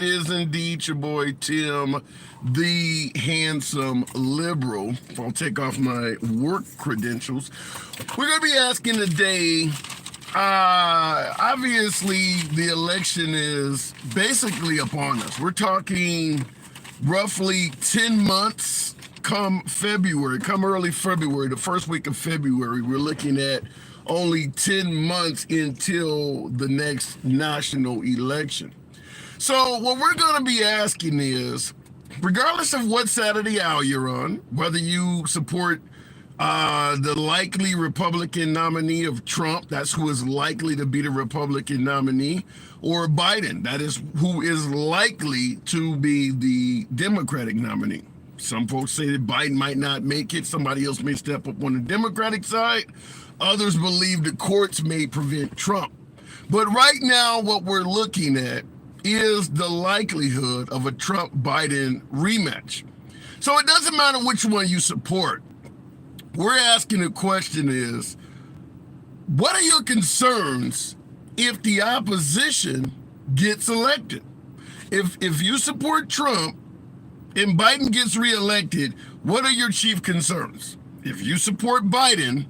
is indeed your boy Tim, the handsome liberal. I'll take off my work credentials. We're going to be asking today. Obviously, the election is basically upon us. We're talking roughly 10 months come February, come early February, the first week of February. We're looking at only 10 months until the next national election. So what we're going to be asking is, regardless of what side of the aisle you're on, whether you support the likely Republican nominee of Trump, that's who is likely to be the Republican nominee, or Biden, that is who is likely to be the Democratic nominee. Some folks say that Biden might not make it. Somebody else may step up on the Democratic side. Others believe the courts may prevent Trump. But right now, what we're looking at is the likelihood of a Trump-Biden rematch. So it doesn't matter which one you support. We're asking the question is, what are your concerns if the opposition gets elected? If you support Trump and Biden gets reelected, what are your chief concerns? If you support Biden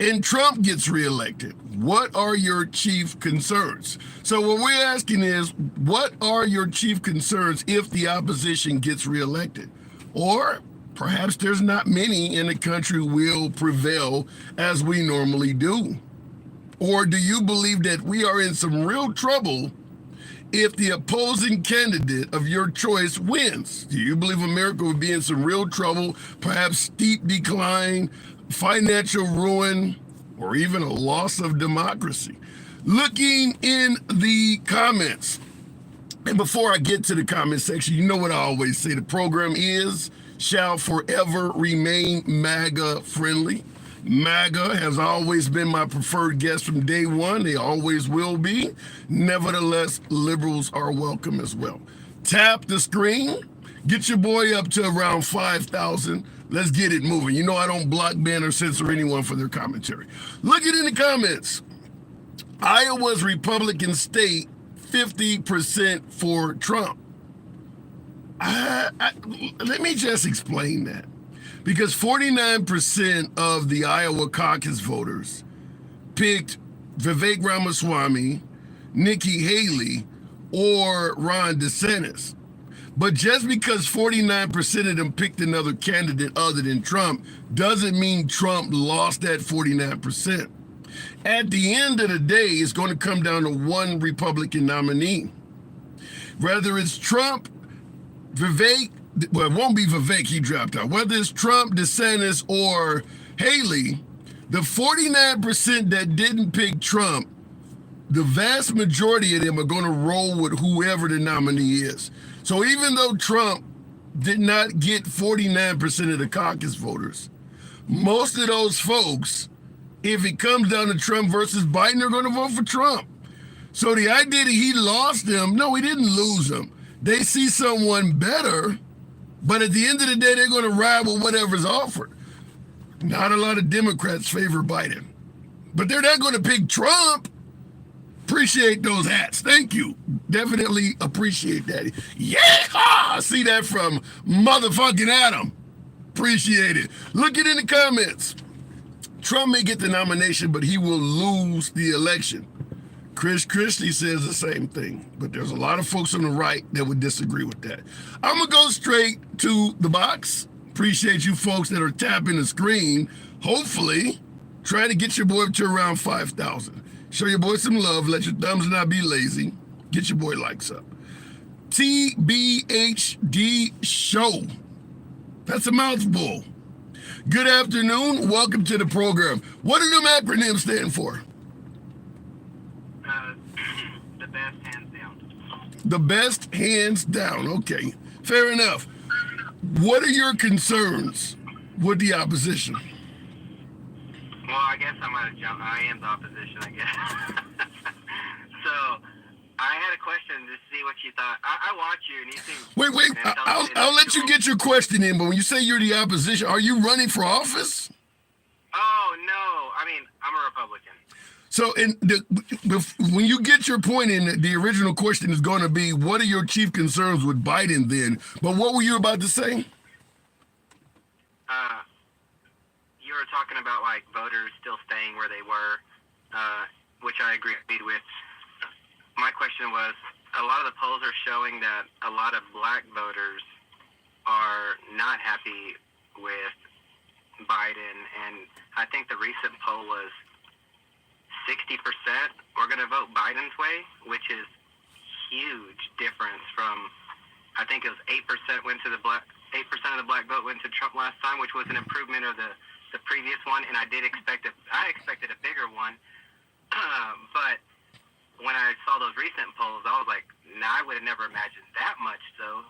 and Trump gets reelected, what are your chief concerns? So what we're asking is, what are your chief concerns if the opposition gets reelected? Or perhaps there's not many in the country will prevail as we normally do. Or do you believe that we are in some real trouble if the opposing candidate of your choice wins? Do you believe America would be in some real trouble, perhaps steep decline, financial ruin, or even a loss of democracy? Looking in the comments, and before I get to the comment section, you know what I always say, the program shall forever remain MAGA friendly. MAGA has always been my preferred guest from day one. They always will be. Nevertheless, liberals are welcome as well. Tap the screen. Get your boy up to around 5,000. Let's get it moving. You know I don't block, ban, or censor anyone for their commentary. Look it in the comments. Iowa's Republican state, 50% for Trump. Let me just explain that. Because 49% of the Iowa caucus voters picked Vivek Ramaswamy, Nikki Haley, or Ron DeSantis. But just because 49% of them picked another candidate other than Trump doesn't mean Trump lost that 49%. At the end of the day, it's going to come down to one Republican nominee. Whether it's Trump, Vivek, well, it won't be Vivek, he dropped out. Whether it's Trump, DeSantis, or Haley, the 49% that didn't pick Trump, the vast majority of them are going to roll with whoever the nominee is. So even though Trump did not get 49% of the caucus voters, most of those folks, if it comes down to Trump versus Biden, they're going to vote for Trump. So the idea that he lost them, no, he didn't lose them. They see someone better, but at the end of the day, they're going to ride with whatever's offered. Not a lot of Democrats favor Biden, but they're not going to pick Trump. Appreciate those hats. Thank you. Definitely appreciate that. Yeah, see that from motherfucking Adam. Appreciate it. Look it in the comments. Trump may get the nomination, but he will lose the election. Chris Christie says the same thing, but there's a lot of folks on the right that would disagree with that. I'm going to go straight to the box. Appreciate you folks that are tapping the screen. Hopefully, try to get your boy up to around 5,000. Show your boy some love. Let your thumbs not be lazy. Get your boy likes up. TBHD Show. That's a mouthful. Good afternoon. Welcome to the program. What do them acronyms stand for? The best, hands down. The best, hands down. Okay, fair enough. What are your concerns with the opposition? Well, I guess I might have jumped. I am the opposition, I guess. So, I had a question to see what you thought. I watch you, and you seem... Wait. I'll let you get your question in, but when you say you're the opposition, are you running for office? Oh, no. I mean, I'm a Republican. So, when you get your point in, the original question is going to be, what are your chief concerns with Biden then? But what were you about to say? You were talking about like voters still staying where they were, which I agreed with. My question was, a lot of the polls are showing that a lot of black voters are not happy with Biden, and I think the recent poll was 60% are going to vote Biden's way, which is huge difference from, I think it was 8% went to the black, 8% of the black vote went to Trump last time, which was an improvement of the previous one, and I expected a bigger one, but when I saw those recent polls, I was like, nah, I would have never imagined that much. So,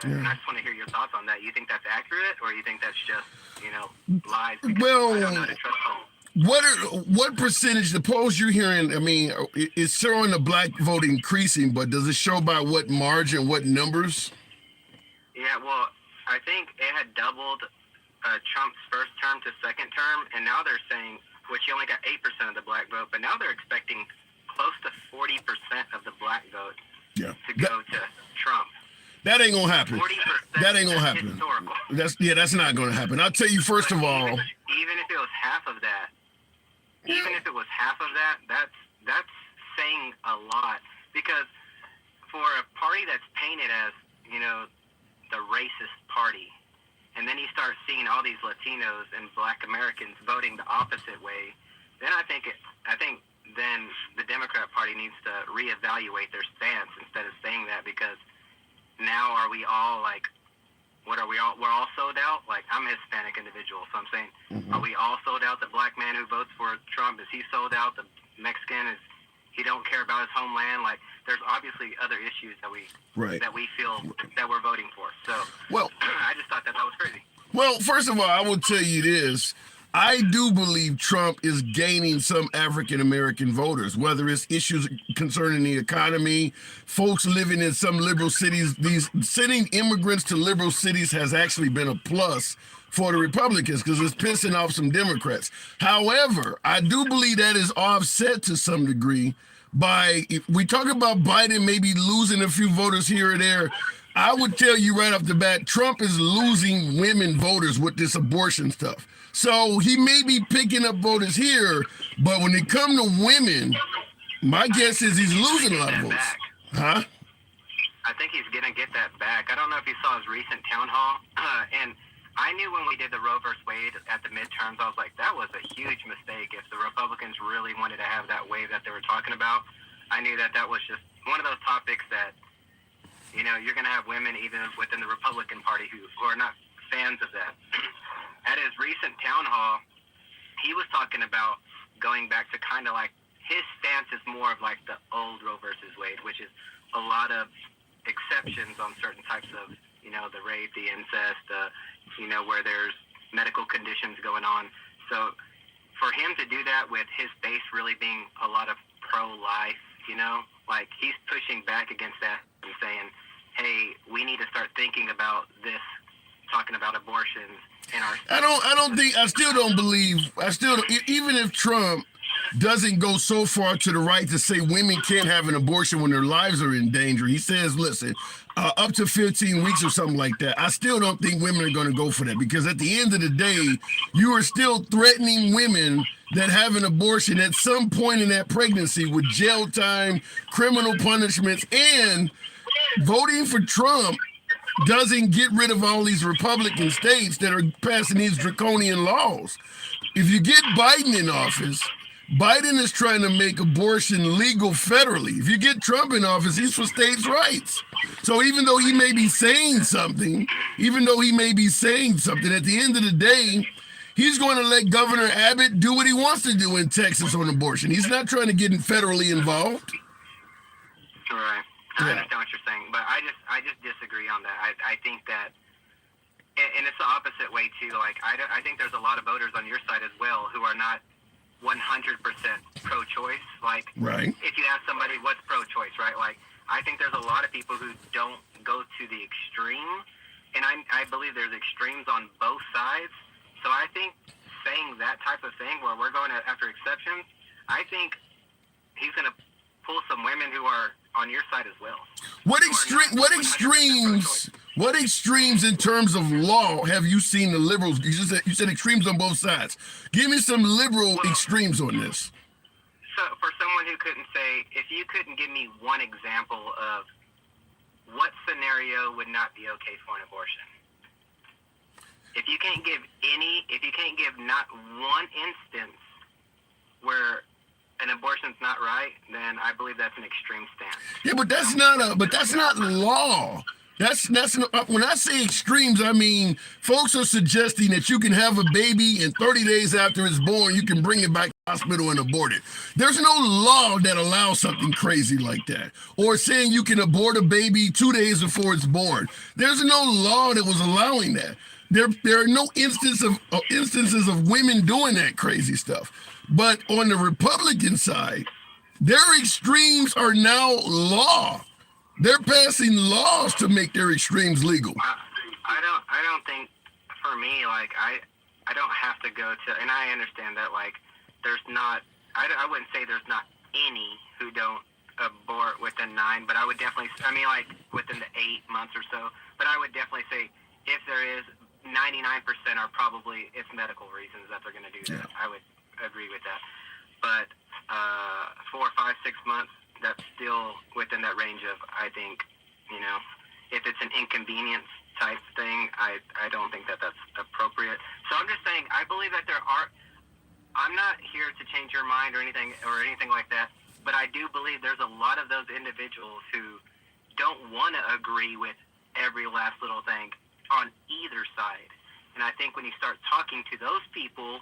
and I just want to hear your thoughts on that. You think that's accurate, or you think that's just, lies? Well, I don't know how to trust polls. What percentage, the polls you're hearing, I mean, it's showing the black vote increasing, but does it show by what margin, what numbers? Yeah, well, I think it had doubled Trump's first term to second term, and now they're saying, which he only got 8% of the black vote, but now they're expecting close to 40% of the black vote to go to Trump. That ain't gonna happen. 40%. That ain't gonna happen. Historical. That's not gonna happen. I'll tell you first of all. Even if it was half of that, that's saying a lot, because for a party that's painted as the racist party, and then you start seeing all these Latinos and Black Americans voting the opposite way, then I think then the Democrat Party needs to reevaluate their stance instead of saying that, because now are we all like, what are we all? We're all sold out? Like, I'm a Hispanic individual, so I'm saying, are we all sold out? The black man who votes for Trump, is he sold out? The Mexican, he don't care about his homeland? Like, there's obviously other issues that we feel that we're voting for. So, well, I just thought that was crazy. Well, first of all, I will tell you this. I do believe Trump is gaining some African American voters, whether it's issues concerning the economy, folks living in some liberal cities. These sending immigrants to liberal cities has actually been a plus for the Republicans, because it's pissing off some Democrats. However, I do believe that is offset to some degree by, if we talk about Biden maybe losing a few voters here or there, I would tell you right off the bat, Trump is losing women voters with this abortion stuff. So he may be picking up voters here, but when it come to women, my guess is he's losing a lot of votes. Huh? I think he's going to get that back. I don't know if you saw his recent town hall. And I knew when we did the Roe versus Wade at the midterms, I was like, that was a huge mistake. If the Republicans really wanted to have that wave that they were talking about, I knew that was just one of those topics that, you're going to have women even within the Republican Party who are not fans of that. At his recent town hall, he was talking about going back to kind of like, his stance is more of like the old Roe versus Wade, which is a lot of exceptions on certain types of, the rape, the incest, where there's medical conditions going on. So for him to do that with his base really being a lot of pro-life, like he's pushing back against that and saying, hey, we need to start thinking about this, talking about abortions in our state. I still don't believe, even if Trump doesn't go so far to the right to say women can't have an abortion when their lives are in danger. He says, listen, up to 15 weeks or something like that. I still don't think women are going to go for that, because at the end of the day, you are still threatening women that have an abortion at some point in that pregnancy with jail time, criminal punishments, and voting for Trump doesn't get rid of all these Republican states that are passing these draconian laws. If you get Biden in office, Biden is trying to make abortion legal federally. If you get Trump in office, he's for states' rights. So even though he may be saying something, at the end of the day, he's going to let Governor Abbott do what he wants to do in Texas on abortion. He's not trying to get federally involved. Right. I understand what you're saying, but I just disagree on that. I think that, and it's the opposite way too. Like I think there's a lot of voters on your side as well who are not 100% pro-choice. Like, right. If you ask somebody what's pro-choice, right? Like, I think there's a lot of people who don't go to the extreme, and I believe there's extremes on both sides. So I think saying that type of thing where we're going after exceptions, I think pull some women who are on your side as well. What extremes in terms of law have you seen the liberals? You said extremes on both sides. Give me some liberal extremes on this. So for someone who couldn't say, if you couldn't give me one example of what scenario would not be okay for an abortion, if you can't give not one instance where an abortion's not right, then I believe that's an extreme stance. Yeah, but that's not law. That's not, when I say extremes, I mean folks are suggesting that you can have a baby and 30 days after it's born, you can bring it back to the hospital and abort it. There's no law that allows something crazy like that. Or saying you can abort a baby 2 days before it's born. There's no law that was allowing that. There are no instances of women doing that crazy stuff. But on the Republican side, their extremes are now law. They're passing laws to make their extremes legal. I don't think, for me, like, I don't have to go to, and I understand that, like, there's not, I wouldn't say there's not any who don't abort within 9, but I would definitely, I mean, like, within the 8 months or so, but I would definitely say if there is, 99% are probably, it's medical reasons that they're going to do that. Yeah. I would agree with that. But 4, 5, 6 months, that's still within that range of, I think, you know, if it's an inconvenience type thing, I don't think that that's appropriate. So I'm just saying, I believe that there are, I'm not here to change your mind or anything like that, but I do believe there's a lot of those individuals who don't want to agree with every last little thing on either side. And I think when you start talking to those people,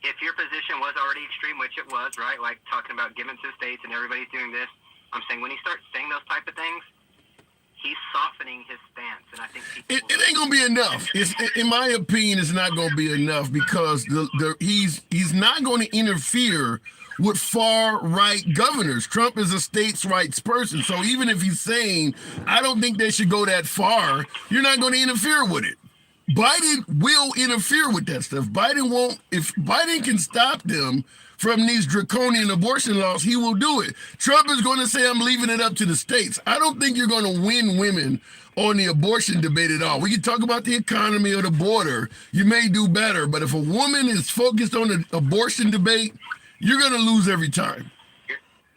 if your position was already extreme, which it was, right, like talking about giving to states and everybody's doing this, I'm saying when he starts saying those type of things, he's softening his stance. And I think people it ain't going to be enough. In my opinion, it's not going to be enough because he's not going to interfere with far-right governors. Trump is a states' rights person. So even if he's saying, I don't think they should go that far, you're not going to interfere with it. Biden will interfere with that stuff. Biden won't. If Biden can stop them from these draconian abortion laws, he will do it. Trump is going to say, I'm leaving it up to the states. I don't think you're going to win women on the abortion debate at all. We can talk about the economy or the border. You may do better. But if a woman is focused on the abortion debate, you're going to lose every time.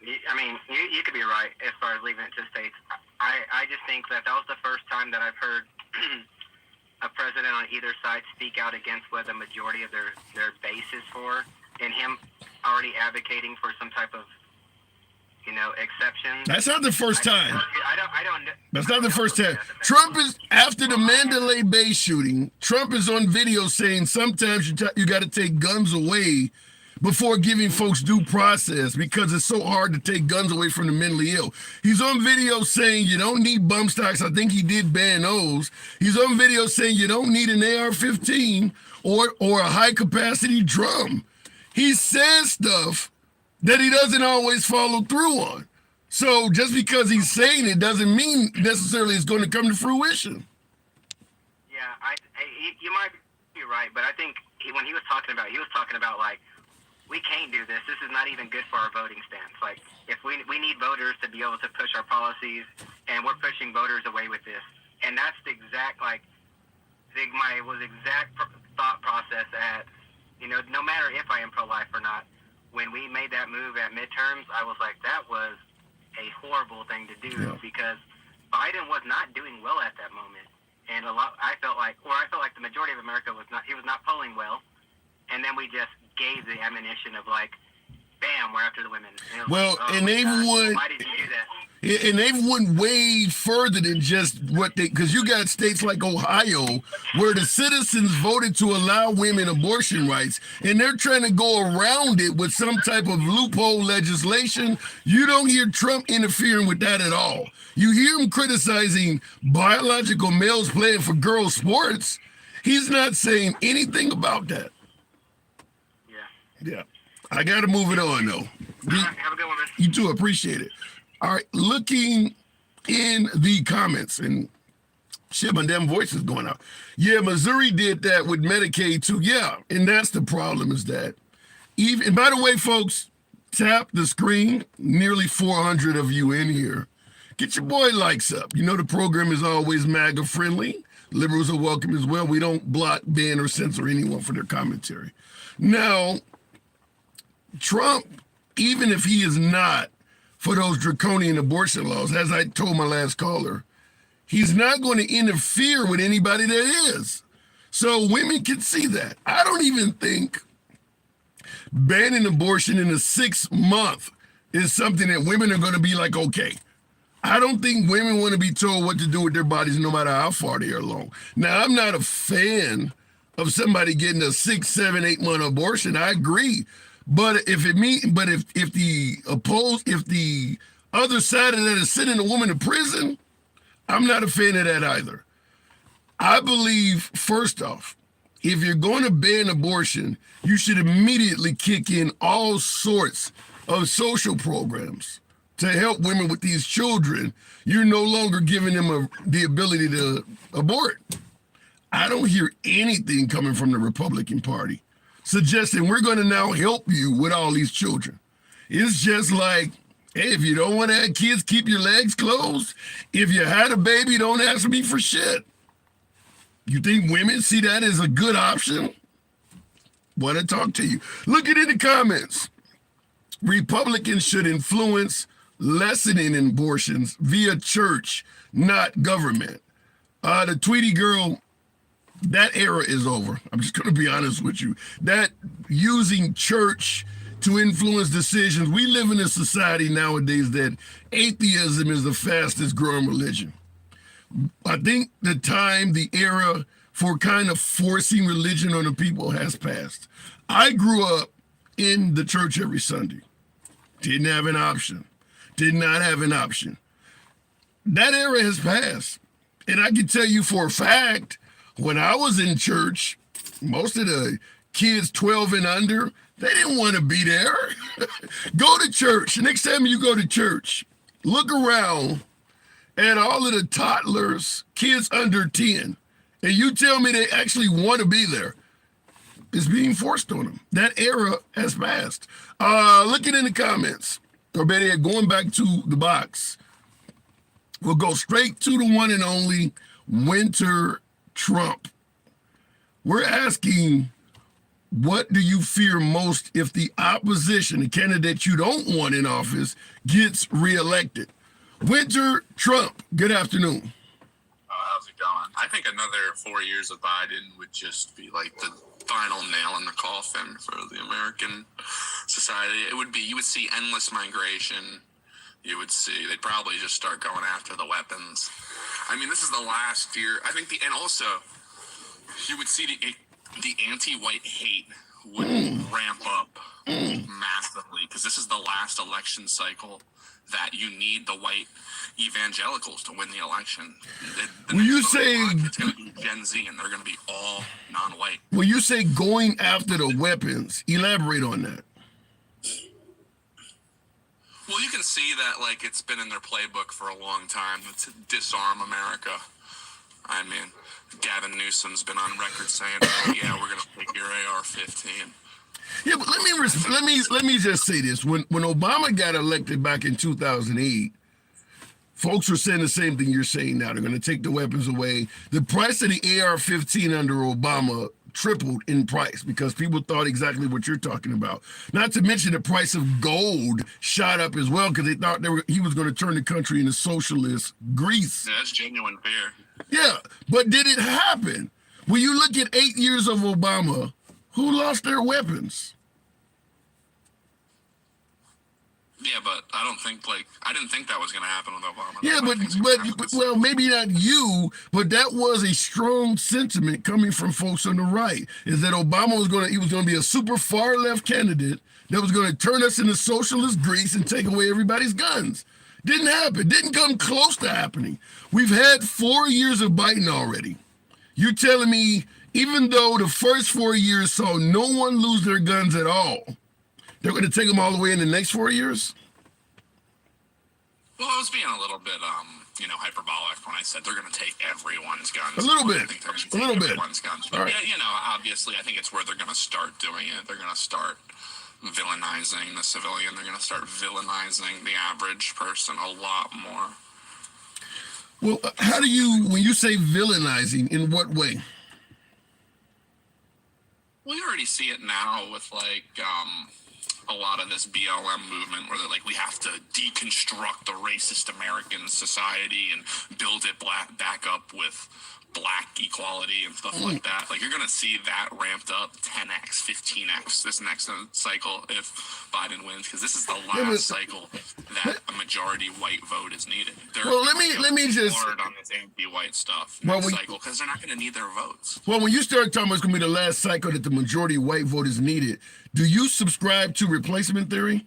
I mean, you could be right as far as leaving it to states. I just think that was the first time that I've heard a president on either side speak out against what the majority of their base is for, and him already advocating for some type of, you know, exception. That's not the first time. I don't. That's not the first time. Trump is, after the Mandalay Bay shooting, Trump is on video saying sometimes you got to take guns away before giving folks due process because it's so hard to take guns away from the mentally ill. He's on video saying you don't need bump stocks. I think he did ban those. He's on video saying you don't need an AR-15 or a high-capacity drum. He says stuff that he doesn't always follow through on. So just because he's saying it doesn't mean necessarily it's going to come to fruition. Yeah, you might be right, but I think when he was talking about like, we can't do this. This is not even good for our voting stance. Like, if we need voters to be able to push our policies, and we're pushing voters away with this. And that's the exact, like, my exact thought process at, you know, no matter if I am pro-life or not, when we made that move at midterms, I was like, that was a horrible thing to do because Biden was not doing well at that moment. And I felt like the majority of America was not polling well. And then we just gave the ammunition of like, bam, we're after the women. And why did you do that? And they went way further than just what because you got states like Ohio where the citizens voted to allow women abortion rights, and they're trying to go around it with some type of loophole legislation. You don't hear Trump interfering with that at all. You hear him criticizing biological males playing for girls' sports. He's not saying anything about that. Yeah. I got to move it on, though. Have a good one, man. You too. Appreciate it. All right. Looking in the comments, and shit, my damn voice is going out. Yeah, Missouri did that with Medicaid, too. Yeah, and that's the problem is that and by the way, folks, tap the screen. Nearly 400 of you in here. Get your boy likes up. You know the program is always MAGA friendly. Liberals are welcome as well. We don't block, ban, or censor anyone for their commentary. Now, Trump, even if he is not for those draconian abortion laws, as I told my last caller, he's not going to interfere with anybody that is. So women can see that. I don't even think banning abortion in the 6th month is something that women are going to be like, okay. I don't think women want to be told what to do with their bodies no matter how far they are along. Now, I'm not a fan of somebody getting a 6, 7, 8 month abortion. I agree. But if the other side of that is sending a woman to prison, I'm not a fan of that either. I believe, first off, if you're going to ban abortion, you should immediately kick in all sorts of social programs to help women with these children. You're no longer giving them the ability to abort. I don't hear anything coming from the Republican Party suggesting we're going to now help you with all these children. It's just like, hey, if you don't want to have kids, keep your legs closed. If you had a baby, don't ask me for shit. You think women see that as a good option? Want to talk to you. Look it in the comments. Republicans should influence lessening abortions via church, not government. The Tweety girl, that era is over. I'm just going to be honest with you. That using church to influence decisions, we live in a society nowadays that atheism is the fastest growing religion. I think the era for kind of forcing religion on the people has passed. I grew up in the church every Sunday. Didn't have an option. Did not have an option. That era has passed. And I can tell you for a fact, when I was in church, most of the kids 12 and under, they didn't want to be there. Go to church. Next time you go to church, look around at all of the toddlers, kids under 10, and you tell me they actually want to be there. It's being forced on them. That era has passed. Looking in the comments, or better yet, going back to the box, we'll go straight to the one and only Winter Trump. We're asking, what do you fear most if the opposition, the candidate you don't want in office, gets reelected? Winter Trump, good afternoon. How's it going? I think another 4 years of Biden would just be like the final nail in the coffin for the American society. It would be, you would see endless migration. You would see, they'd probably just start going after the weapons. I mean, this is the last year. I think and also you would see the anti-white hate would ramp up massively, because this is the last election cycle that you need the white evangelicals to win the election. When you say it's going to be Gen Z, and they're going to be all non-white. When you say going after the weapons, elaborate on that. Well, you can see that, like, it's been in their playbook for a long time to disarm America. I mean, Gavin Newsom's been on record saying, oh, yeah, we're going to take your AR-15. Yeah, but let me just say this. When Obama got elected back in 2008, folks were saying the same thing you're saying now. They're going to take the weapons away. The price of the AR-15 under Obama tripled in price because people thought exactly what you're talking about. Not to mention the price of gold shot up as well because they thought he was going to turn the country into socialist Greece. Yeah, that's genuine fear. Yeah, but did it happen? When you look at 8 years of Obama, who lost their weapons? Yeah, but I didn't think that was going to happen with Obama. Yeah, but well, maybe not you, but that was a strong sentiment coming from folks on the right, is that Obama was going to be a super far left candidate that was going to turn us into socialist Greece and take away everybody's guns. Didn't happen. Didn't come close to happening. We've had 4 years of Biden already. You're telling me, even though the first 4 years saw no one lose their guns at all, they're going to take them all the way in the next 4 years? Well, I was being a little bit, hyperbolic when I said they're going to take everyone's guns. A little bit. I think they're going to take everyone's guns. But, all right. yeah, obviously, I think it's where they're going to start doing it. They're going to start villainizing the civilian. They're going to start villainizing the average person a lot more. Well, how do you, when you say villainizing, in what way? We already see it now with like a lot of this BLM movement where they're like, we have to deconstruct the racist American society and build it back up with black equality and stuff like that. Like, you're going to see that ramped up 10x, 15x this next cycle if Biden wins, because this is the last cycle that a majority white vote is needed. Well, let me just hard on this anti-white stuff cycle because they're not going to need their votes. Well, when you start talking about it's going to be the last cycle that the majority white vote is needed, do you subscribe to replacement theory?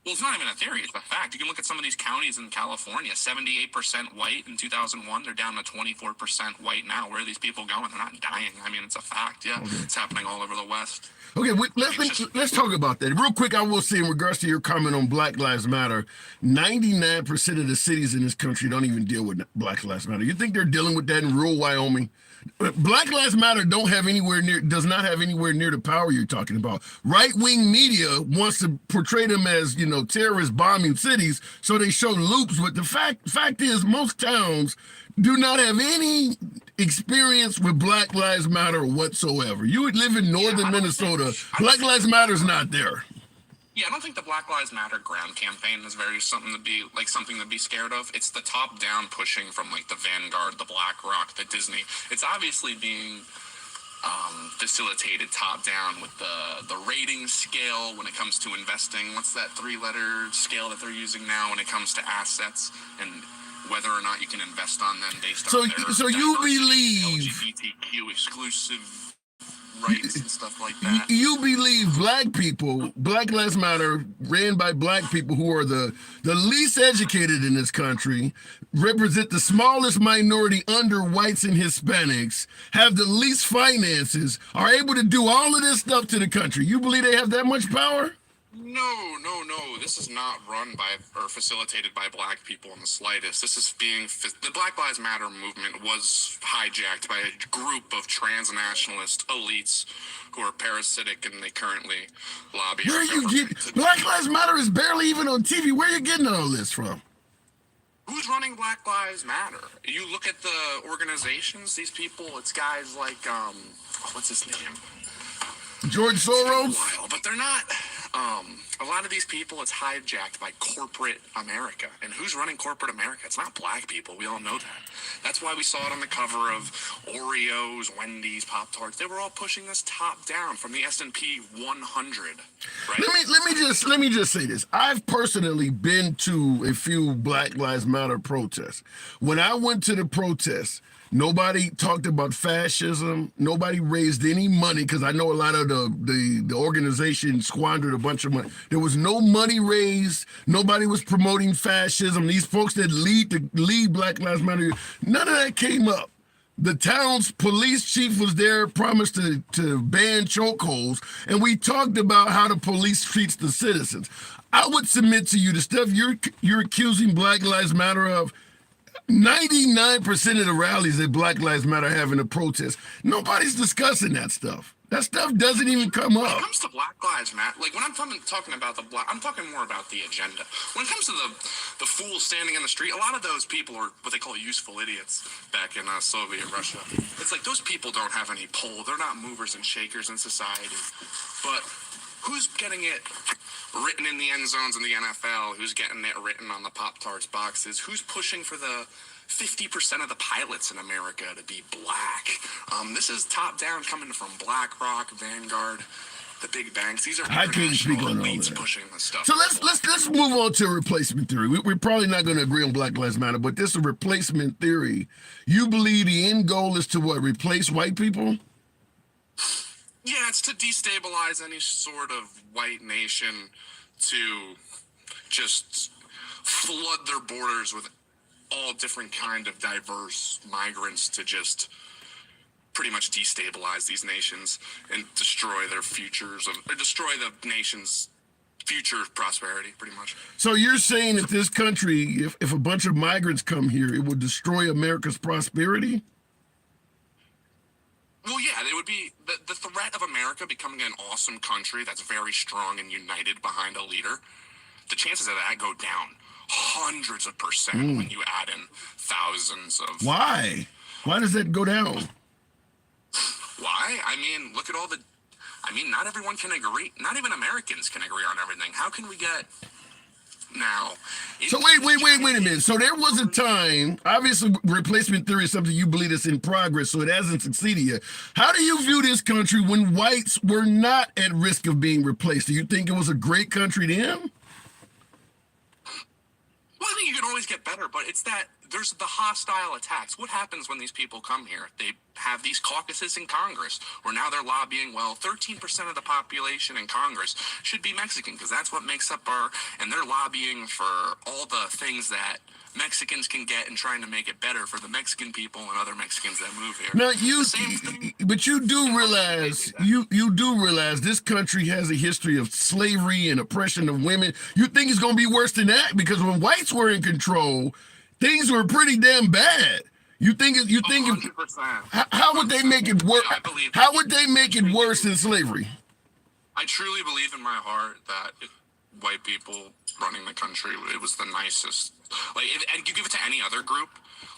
Well, it's not even a theory. It's a fact. You can look at some of these counties in California, 78% white in 2001. They're down to 24% white now. Where are these people going? They're not dying. I mean, it's a fact. Yeah, It's happening all over the West. Okay, let's talk about that. Real quick, I will say in regards to your comment on Black Lives Matter, 99% of the cities in this country don't even deal with Black Lives Matter. You think they're dealing with that in rural Wyoming? Black Lives Matter does not have anywhere near the power you're talking about. Right-wing media wants to portray them as, terrorists bombing cities, so they show loops. But the fact is, most towns do not have any experience with Black Lives Matter whatsoever. You would live in northern Minnesota. Black Lives Matter is not there. Yeah, I don't think the Black Lives Matter ground campaign is something to be scared of. It's the top-down pushing from like the Vanguard, the BlackRock, the Disney. It's obviously being facilitated top-down with the rating scale when it comes to investing. What's that 3-letter scale that they're using now when it comes to assets and whether or not you can invest on them based on their so you believe LGBTQ exclusive rights and stuff like that. You believe Black Lives Matter, ran by black people who are the least educated in this country, represent the smallest minority under whites and Hispanics, have the least finances, are able to do all of this stuff to the country. You believe they have that much power? No. This is not run by or facilitated by black people in the slightest. The Black Lives Matter movement was hijacked by a group of transnationalist elites who are parasitic and they currently lobby. Black Lives Matter is barely even on TV. Where are you getting all this from? Who's running Black Lives Matter? You look at the organizations, these people, it's guys like, what's his name? George Soros? But they're not. A lot of these people, it's hijacked by corporate America. And who's running corporate America? It's not black people. We all know that. That's why we saw it on the cover of Oreos, Wendy's, Pop-Tarts. They were all pushing this top down from the S&P 100. Right? Let me just say this. I've personally been to a few Black Lives Matter protests. When I went to the protests, nobody talked about fascism. Nobody raised any money because I know a lot of the organization squandered a bunch of money. There was no money raised. Nobody was promoting fascism. These folks that lead Black Lives Matter, none of that came up. The town's police chief was there, promised to ban chokeholds, and we talked about how the police treats the citizens. I would submit to you the stuff you're accusing Black Lives Matter of. 99% of the rallies that Black Lives Matter have in the protest, nobody's discussing that stuff. That stuff doesn't even come up. When it comes to Black Lives Matter, like when I'm talking about I'm talking more about the agenda. When it comes to the fools standing in the street, a lot of those people are what they call useful idiots back in Soviet Russia. It's like those people don't have any pull. They're not movers and shakers in society. But who's getting it written in the end zones in the NFL? Who's getting it written on the Pop-Tarts boxes? Who's pushing for the 50% of the pilots in America to be black? This is top down coming from BlackRock, Vanguard, the big banks. These are international elites pushing this stuff. So let's move on to replacement theory. We're probably not going to agree on Black Lives Matter, but this is a replacement theory. You believe the end goal is to what? Replace white people? Yeah, it's to destabilize any sort of white nation, to just flood their borders with all different kind of diverse migrants to just pretty much destabilize these nations and destroy their futures, or destroy the nation's future prosperity, pretty much. So you're saying that this country, if a bunch of migrants come here, it will destroy America's prosperity? Well, yeah, it would be the threat of America becoming an awesome country that's very strong and united behind a leader. The chances of that go down hundreds of percent when you add in thousands of. Why? Why does that go down? Why? I mean, look at all the. I mean, not everyone can agree. Not even Americans can agree on everything. How can we get now? So wait a minute. So there was a time, obviously replacement theory is something you believe is in progress, so it hasn't succeeded yet. How do you view this country when whites were not at risk of being replaced? Do you think it was a great country then? Well, I think you can always get better, but it's that there's the hostile attacks. What happens when these people come here? They have these caucuses in Congress where now they're lobbying, well, 13% of the population in Congress should be Mexican because that's what makes up and they're lobbying for all the things that Mexicans can get and trying to make it better for the Mexican people and other Mexicans that move here. Now but you do realize you do realize this country has a history of slavery and oppression of women. You think it's going to be worse than that? Because when whites were in control, things were pretty damn bad. You think 100%. How would they make it worse? I believe. How would they make it worse than slavery? I truly believe in my heart that white people running the country, it was the nicest. Like, and you give it to any other group.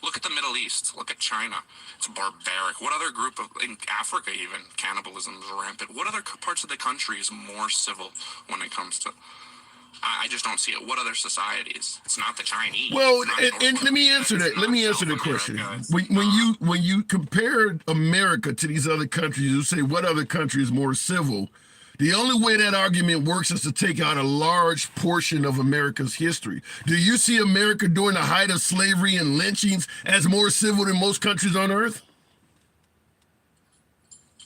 Look at the Middle East. Look at China. It's barbaric. What other group in Africa even? Cannibalism is rampant. What other parts of the country is more civil when it comes to? I just don't see it. What other societies? It's not the Chinese. Well, and let me answer that. Let me answer the question. When you compare America to these other countries, you say what other country is more civil? The only way that argument works is to take out a large portion of America's history. Do you see America during the height of slavery and lynchings as more civil than most countries on earth?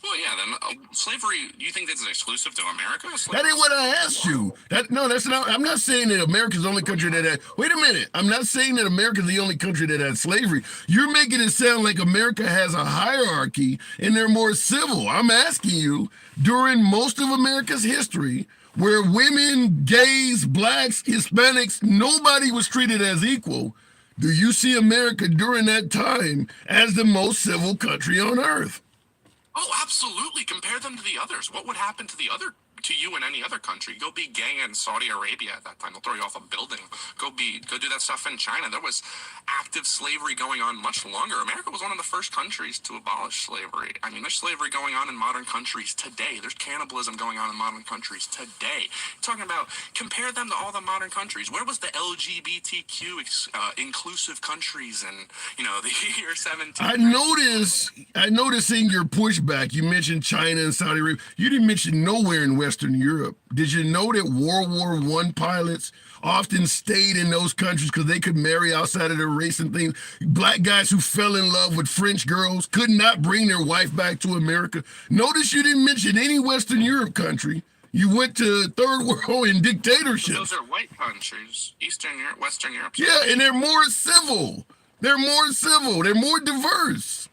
Well, yeah, then slavery, you think that's exclusive to America? That ain't what I asked you. That's not, I'm not saying that America's the only country that had, wait a minute. I'm not saying that America's the only country that had slavery. You're making it sound like America has a hierarchy and they're more civil. I'm asking you, during most of America's history, where women, gays, blacks, Hispanics, nobody was treated as equal, do you see America during that time as the most civil country on earth? Oh, absolutely. Compare them to the others. What would happen to you in any other country? Go be gay in Saudi Arabia at that time. They'll throw you off a building. Go do that stuff in China. There was active slavery going on much longer. America was one of the first countries to abolish slavery. I mean, there's slavery going on in modern countries today. There's cannibalism going on in modern countries today. Talking about, compare them to all the modern countries. Where was the LGBTQ inclusive countries in, the year 17? I noticed in your pushback, you mentioned China and Saudi Arabia. You didn't mention nowhere in Western Europe. Did you know that World War I pilots often stayed in those countries because they could marry outside of their race and things? Black guys who fell in love with French girls could not bring their wife back to America. Notice you didn't mention any Western Europe country. You went to third world and dictatorship. Those are white countries. Eastern Europe, Western Europe. Yeah, and they're more civil. They're more civil. They're more diverse.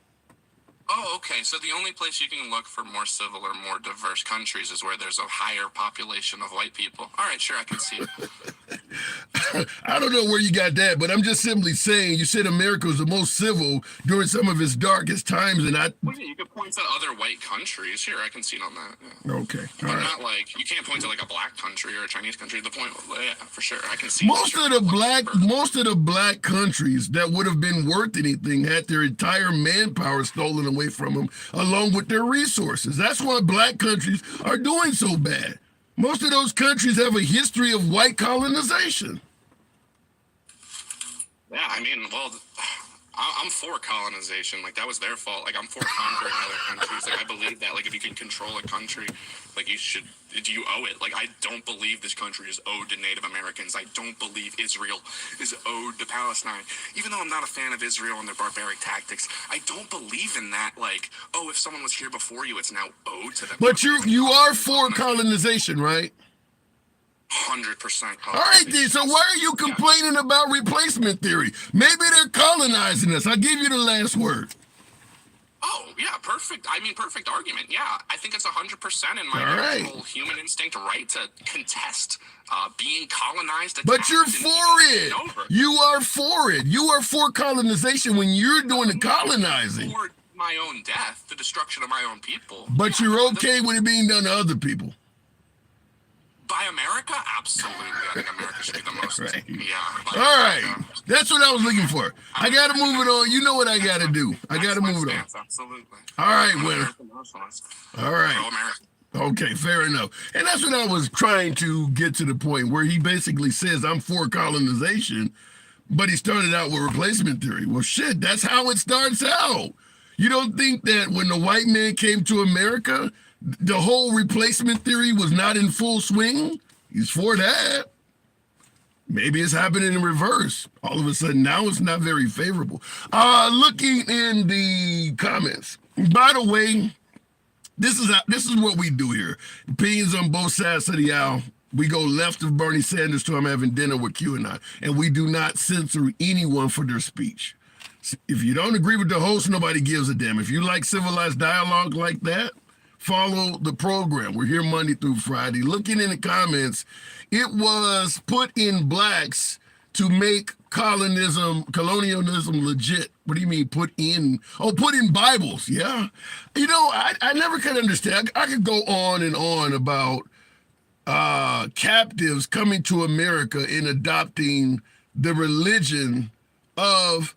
Oh, okay. So the only place you can look for more civil or more diverse countries is where there's a higher population of white people. All right, sure, I can see it. I don't know where you got that, but I'm just simply saying, you said America was the most civil during some of its darkest times, and Well, yeah, you could point to other white countries. Sure, I can see it on that. Yeah. Okay, But all right. not like, you can't point to like a black country or a Chinese country. The point, yeah, for sure, I can see. Most of the black countries that would have been worth anything had their entire manpower stolen away from them, along with their resources. That's why black countries are doing so bad. Most of those countries have a history of white colonization. Yeah, I mean, well, I'm for colonization. Like, that was their fault. Like, I'm for conquering other countries. Like, I believe that, like, if you can control a country, like, you owe it. Like, I don't believe this country is owed to Native Americans. I don't believe Israel is owed to Palestine. Even though I'm not a fan of Israel and their barbaric tactics, I don't believe in that, like, oh, if someone was here before you, it's now owed to them. But you are for colonization, right? 100%. All right, then. So why are you complaining about replacement theory? Maybe they're colonizing us. I'll give you the last word. Oh, yeah, perfect. I mean, perfect argument. Yeah, I think it's 100% in my All right. natural human instinct right to contest being colonized. But you're attacked, and for taken it. over. You are for it. You are for colonization when you're doing the colonizing. For my own death, the destruction of my own people. But Yeah, you're okay with it being done to other people. by America? Absolutely. I think America should be the most. Right. Yeah. All right. That's what I was looking for. I got to move it on. You know what I got to do. I got to move it on. Absolutely. All right, I'm an winner. American nationalist. All right. Pro-American. Okay, fair enough. And that's what I was trying to get to the point where he basically says, I'm for colonization, but he started out with replacement theory. Well, shit, that's how it starts out. You don't think that when the white man came to America, the whole replacement theory was not in full swing? He's for that. Maybe it's happening in reverse. All of a sudden, now it's not very favorable. Looking in the comments. By the way, this is what we do here. Opinions on both sides of the aisle. We go left of Bernie Sanders to I'm having dinner with QAnon, and we do not censor anyone for their speech. If you don't agree with the host, nobody gives a damn. If you like civilized dialogue like that, follow the program. We're here Monday through Friday. Looking in the comments, it was put in blacks to make colonialism legit. What do you mean put in? Oh, put in Bibles. Yeah. You know, I never could understand. I could go on and on about captives coming to America and adopting the religion of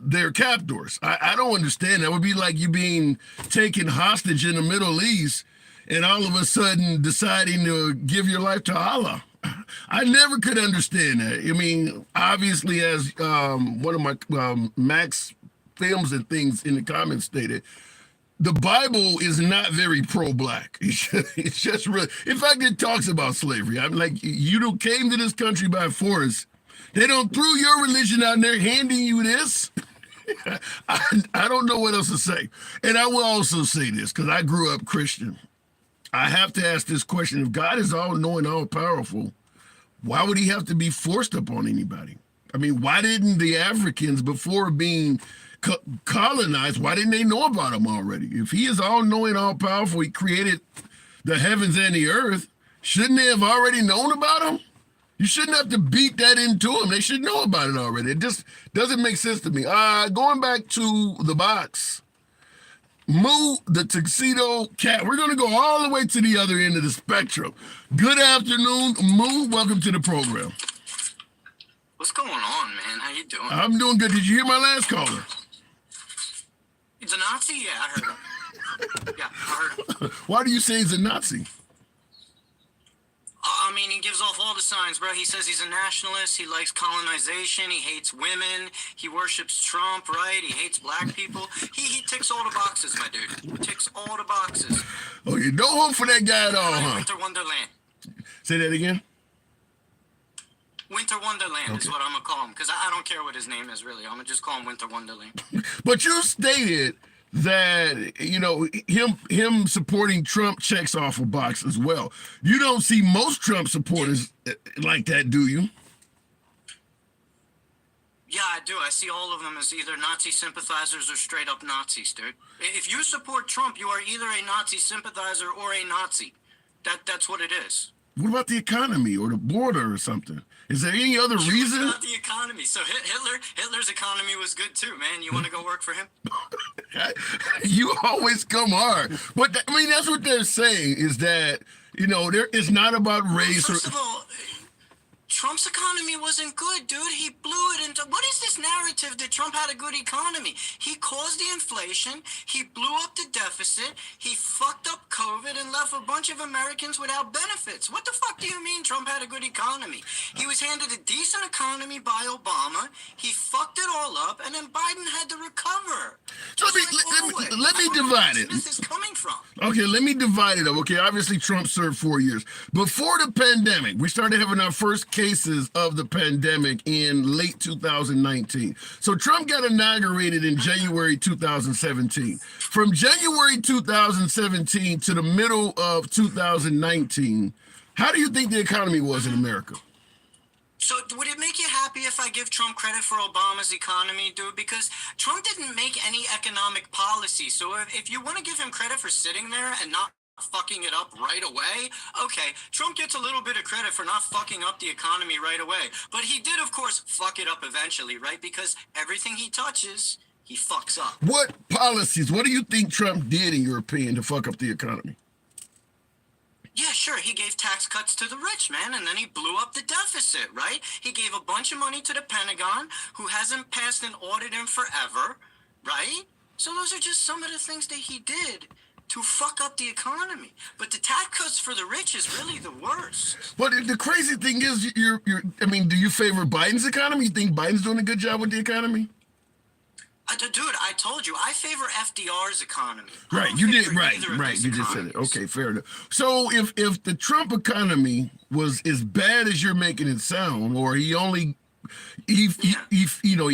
their captors. I don't understand. That would be like you being taken hostage in the Middle East and all of a sudden deciding to give your life to Allah. I never could understand that. I mean, obviously, as one of my Max films and things in the comments stated, the Bible is not very pro-black. It's just really, in fact, it talks about slavery. I'm like, you came to this country by force. They don't throw your religion out there handing you this. I don't know what else to say. And I will also say this, because I grew up Christian. I have to ask this question. If God is all-knowing, all-powerful, why would he have to be forced upon anybody? I mean, why didn't the Africans, before being colonized, why didn't they know about him already? If he is all-knowing, all-powerful, he created the heavens and the earth, shouldn't they have already known about him? You shouldn't have to beat that into them. They should know about it already. It just doesn't make sense to me. Going back to the box, Moo, the tuxedo cat. We're going to go all the way to the other end of the spectrum. Good afternoon, Moo. Welcome to the program. What's going on, man? How you doing? I'm doing good. Did you hear my last caller? He's a Nazi? Yeah, I heard him. Yeah, I heard him. Why do you say he's a Nazi? I mean, he gives off all the signs, bro. He says he's a nationalist. He likes colonization. He hates women. He worships Trump, right? He hates black people. He ticks all the boxes, my dude. He ticks all the boxes. Oh, you don't hope for that guy at all, huh? Winter Wonderland. Say that again? Winter Wonderland is what I'm going to call him, because I don't care what his name is, really. I'm going to just call him Winter Wonderland. But you stated that, you know, him supporting Trump checks off a box as well. You don't see most Trump supporters like that, do you? Yeah, I do. I see all of them as either Nazi sympathizers or straight up Nazis, dude. If you support Trump, you are either a Nazi sympathizer or a Nazi. That's what it is. What about the economy or the border or something? Is there any other reason? Not the economy. So Hitler's economy was good too, man. You want to go work for him? You always come hard. But I mean, that's what they're saying, is that, you know, it's not about race. First of all, Trump's economy wasn't good, dude. He blew it into... What is this narrative that Trump had a good economy? He caused the inflation. He blew up the deficit. He fucked up COVID and left a bunch of Americans without benefits. What the fuck do you mean Trump had a good economy? He was handed a decent economy by Obama. He fucked it all up, and then Biden had to recover. So let me divide it. This is coming from. Okay, let me divide it up. Okay, obviously Trump served 4 years. Before the pandemic, we started having our first cases of the pandemic in late 2019. So Trump got inaugurated in January 2017. From January 2017 to the middle of 2019, how do you think the economy was in America? So would it make you happy if I give Trump credit for Obama's economy, dude? Because Trump didn't make any economic policy. So if you want to give him credit for sitting there and not fucking it up right away, okay, Trump gets a little bit of credit for not fucking up the economy right away. But he did, of course, fuck it up eventually, right? Because everything he touches, he fucks up. What policies, what do you think Trump did, in your opinion, to fuck up the economy? Yeah, sure. He gave tax cuts to the rich, man, and then he blew up the deficit, right? He gave a bunch of money to the Pentagon, who hasn't passed an audit in forever, right? So those are just some of the things that he did to fuck up the economy. But the tax cuts for the rich is really the worst. But the crazy thing is, I mean, do you favor Biden's economy? You think Biden's doing a good job with the economy? Dude, I told you, I favor FDR's economy. Right, you did, right. You just said it. Okay, fair enough. So if the Trump economy was as bad as you're making it sound, or he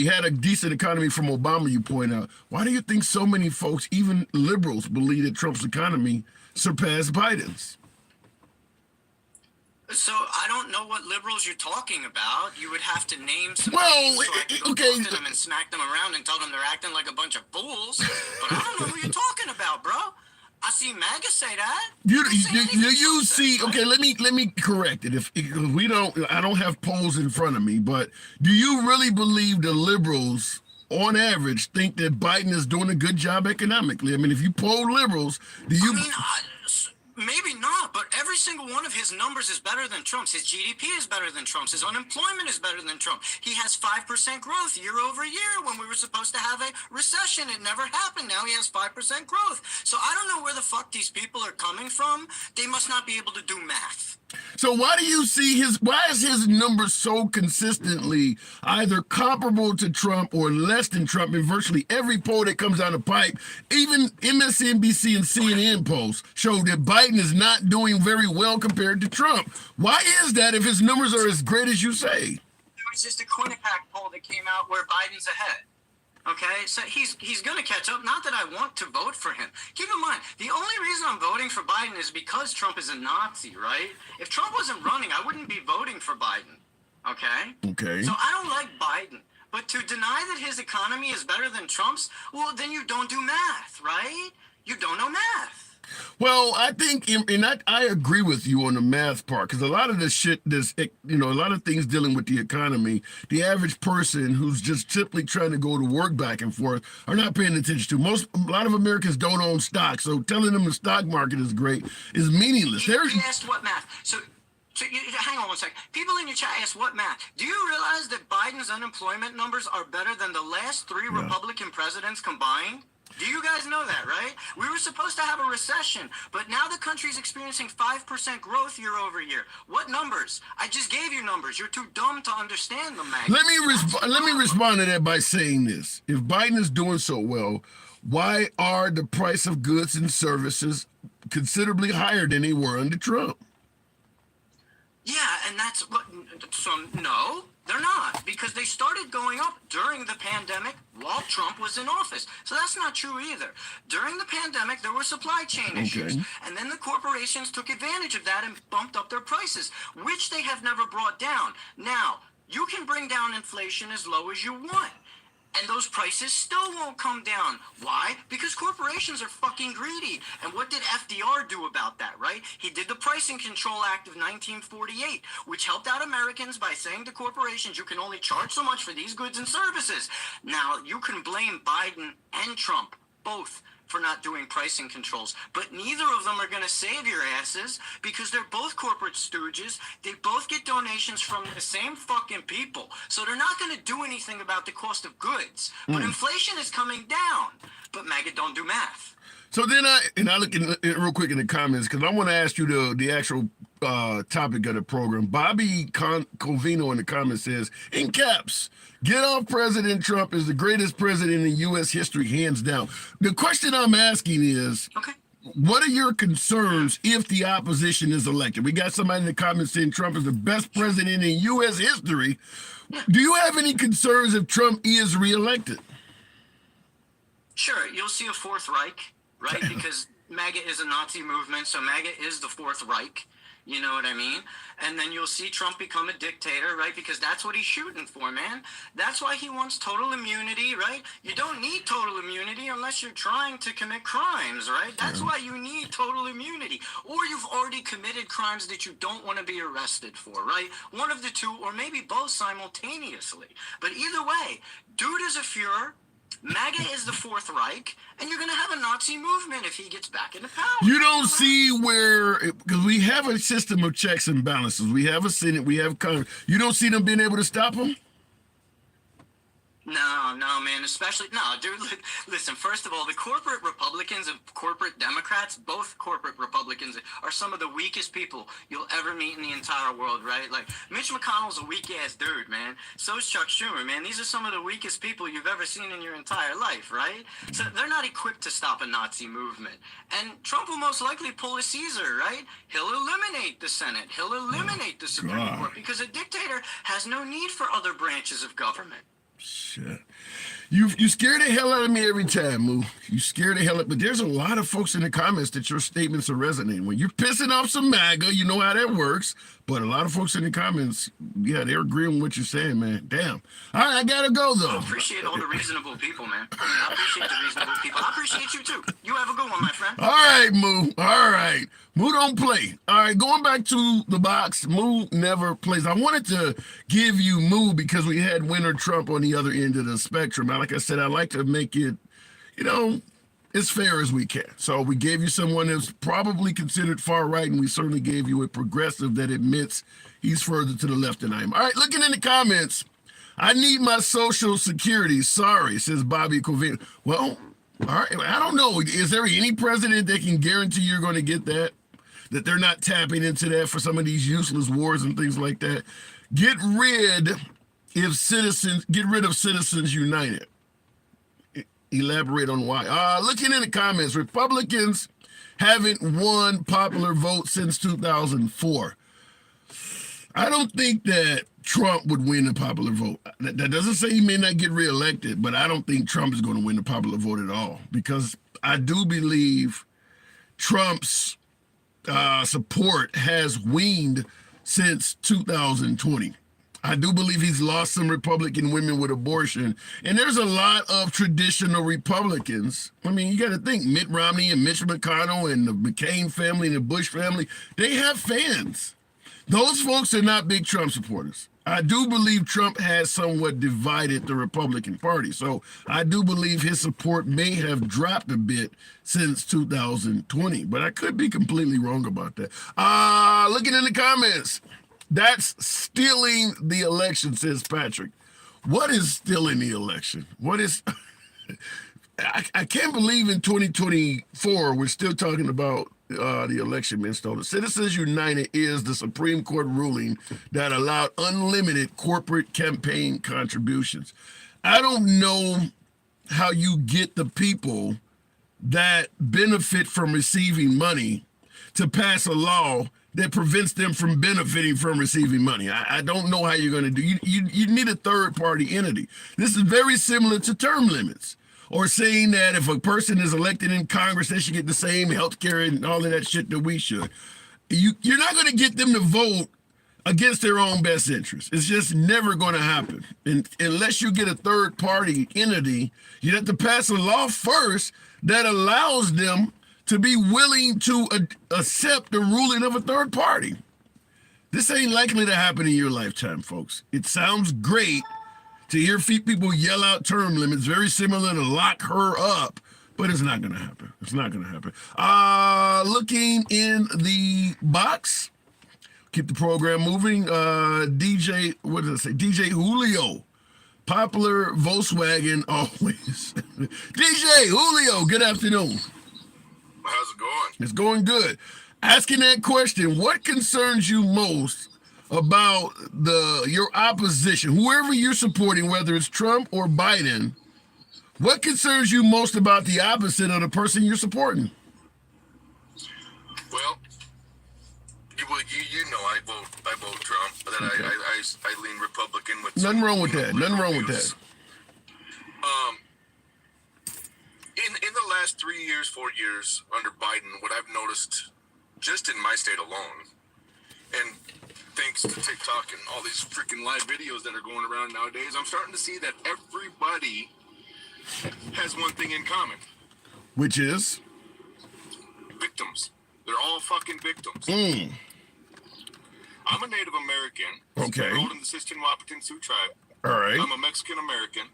had a decent economy from Obama, you point out, why do you think so many folks, even liberals, believe that Trump's economy surpassed Biden's? So I don't know what liberals you're talking about. You would have to name some Well, names so I could go okay. talk to them and smack them around and tell them they're acting like a bunch of fools. But I don't know who you're talking about, bro. I see MAGA say that. You see, okay, let me correct it. If I don't have polls in front of me, but do you really believe the liberals, on average, think that Biden is doing a good job economically? I mean, if you poll liberals, do you? I mean, maybe not, but every single one of his numbers is better than Trump's. His GDP is better than Trump's. His unemployment is better than Trump. He has 5% growth year over year when we were supposed to have a recession. It never happened. Now he has 5% growth. So I don't know where the fuck these people are coming from. They must not be able to do math. So why is his number so consistently either comparable to Trump or less than Trump in virtually every poll that comes down the pipe? Even MSNBC and CNN polls show that Biden is not doing very well compared to Trump. Why is that if his numbers are as great as you say? There was just a Quinnipiac poll that came out where Biden's ahead. Okay, so he's going to catch up. Not that I want to vote for him. Keep in mind, the only reason I'm voting for Biden is because Trump is a Nazi, right? If Trump wasn't running, I wouldn't be voting for Biden. Okay? Okay. So I don't like Biden. But to deny that his economy is better than Trump's, well, then you don't do math, right? You don't know math. Well, I think, and I agree with you on the math part, because a lot of this shit, a lot of things dealing with the economy, the average person who's just simply trying to go to work back and forth are not paying attention to. A lot of Americans don't own stock, so telling them the stock market is great is meaningless. You asked what math? So hang on one second. People in your chat asked what math. Do you realize that Biden's unemployment numbers are better than the last three Republican presidents combined? Do you guys know that, right? We were supposed to have a recession, but now the country's experiencing 5% growth year over year. What numbers? I just gave you numbers. You're too dumb to understand them, Maggie. Let me respond to that by saying this. If Biden is doing so well, why are the price of goods and services considerably higher than they were under Trump? Yeah, and that's what. So no, they're not, because they started going up during the pandemic while Trump was in office. So that's not true either. During the pandemic, there were supply chain issues, and then the corporations took advantage of that and bumped up their prices, which they have never brought down. Now, you can bring down inflation as low as you want, and those prices still won't come down. Why? Because corporations are fucking greedy. And what did FDR do about that, right? He did the Pricing Control Act of 1948, which helped out Americans by saying to corporations, you can only charge so much for these goods and services. Now, you can blame Biden and Trump, both, for not doing pricing controls, but neither of them are going to save your asses because they're both corporate stooges. They both get donations from the same fucking people, so they're not going to do anything about the cost of goods. But inflation is coming down. But MAGA don't do math. So then I look in real quick in the comments, because I want to ask you the actual topic of the program. Bobby Covino in the comments says, in caps, get off President Trump is the greatest president in U.S. history, hands down. The question I'm asking is, what are your concerns if the opposition is elected? We got somebody in the comments saying Trump is the best president in U.S. history. Do you have any concerns if Trump is reelected? Sure, you'll see a Fourth Reich, right? Because MAGA is a Nazi movement, so MAGA is the Fourth Reich. You know what I mean? And then you'll see Trump become a dictator, right? Because that's what he's shooting for, man. That's why he wants total immunity, right? You don't need total immunity unless you're trying to commit crimes, right? That's why you need total immunity. Or you've already committed crimes that you don't want to be arrested for, right? One of the two, or maybe both simultaneously. But either way, dude is a Fuhrer. MAGA is the Fourth Reich, and you're going to have a Nazi movement if he gets back into power. You don't see where, because we have a system of checks and balances. We have a Senate, we have Congress. You don't see them being able to stop him? No, man. Especially no, dude. Listen. First of all, the corporate Republicans and corporate Democrats, both corporate Republicans, are some of the weakest people you'll ever meet in the entire world, right? Like Mitch McConnell's a weak ass dude, man. So is Chuck Schumer, man. These are some of the weakest people you've ever seen in your entire life, right? So they're not equipped to stop a Nazi movement. And Trump will most likely pull a Caesar, right? He'll eliminate the Senate. He'll eliminate the Supreme Court because a dictator has no need for other branches of government. Shit. You scare the hell out of me every time, Moo. You scare the hell out. But there's a lot of folks in the comments that your statements are resonating. When you're pissing off some MAGA, you know how that works. But a lot of folks in the comments, yeah, they're agreeing with what you're saying, man. Damn. All right, I gotta go though. I appreciate all the reasonable people, man. I appreciate the reasonable people. I appreciate you too. You have a good one, my friend. All right, Moo. All right. Moo don't play. All right, going back to the box, Moo never plays. I wanted to give you Moo because we had Winter Trump on the other end of the spectrum. Now, like I said, I like to make it, as fair as we can. So we gave you someone that's probably considered far right, and we certainly gave you a progressive that admits he's further to the left than I am. All right, looking in the comments, I need my Social Security. Sorry, says Bobby Covino. Well, all right, I don't know. Is there any president that can guarantee you're going to get that? That they're not tapping into that for some of these useless wars and things like that. Get rid of Citizens United. Elaborate on why. Looking in the comments, Republicans haven't won popular vote since 2004. I don't think that Trump would win the popular vote. That doesn't say he may not get reelected, but I don't think Trump is going to win the popular vote at all, because I do believe Trump's support has waned since 2020. I do believe he's lost some Republican women with abortion. And there's a lot of traditional Republicans. I mean, you got to think Mitt Romney and Mitch McConnell and the McCain family and the Bush family, they have fans. Those folks are not big Trump supporters. I do believe Trump has somewhat divided the Republican Party. So I do believe his support may have dropped a bit since 2020, but I could be completely wrong about that. Looking in the comments, that's stealing the election, says Patrick. What is stealing the election? What is... I can't believe in 2024 we're still talking about the election being stolen. Citizens United is the Supreme Court ruling that allowed unlimited corporate campaign contributions. I don't know how you get the people that benefit from receiving money to pass a law that prevents them from benefiting from receiving money. I don't know how you're going to do. You need a third-party entity. This is very similar to term limits, or saying that if a person is elected in Congress, they should get the same health care and all of that shit that we should. You're not going to get them to vote against their own best interest. It's just never going to happen. And unless you get a third-party entity, you have to pass a law first that allows them to be willing to accept the ruling of a third party. This ain't likely to happen in your lifetime, folks. It sounds great to hear people yell out term limits, very similar to lock her up, but it's not going to happen. It's not going to happen. Looking in the box, keep the program moving. DJ Julio, popular Volkswagen always. DJ Julio, good afternoon. How's it going? It's going good. Asking that question, what concerns you most about your opposition, whoever you're supporting, whether it's Trump or Biden? What concerns you most about the opposite of the person you're supporting? Well, you know I vote Trump, but then Okay. I lean Republican with Nothing wrong with that. Nothing wrong with that. In the last 3 years, 4 years under Biden, what I've noticed just in my state alone, and thanks to TikTok and all these freaking live videos that are going around nowadays, I'm starting to see that everybody has one thing in common. Which is? Victims. They're all fucking victims. I'm a Native American. Okay. Enrolled in the Sistian Wapitan Sioux tribe. All right. I'm a Mexican American.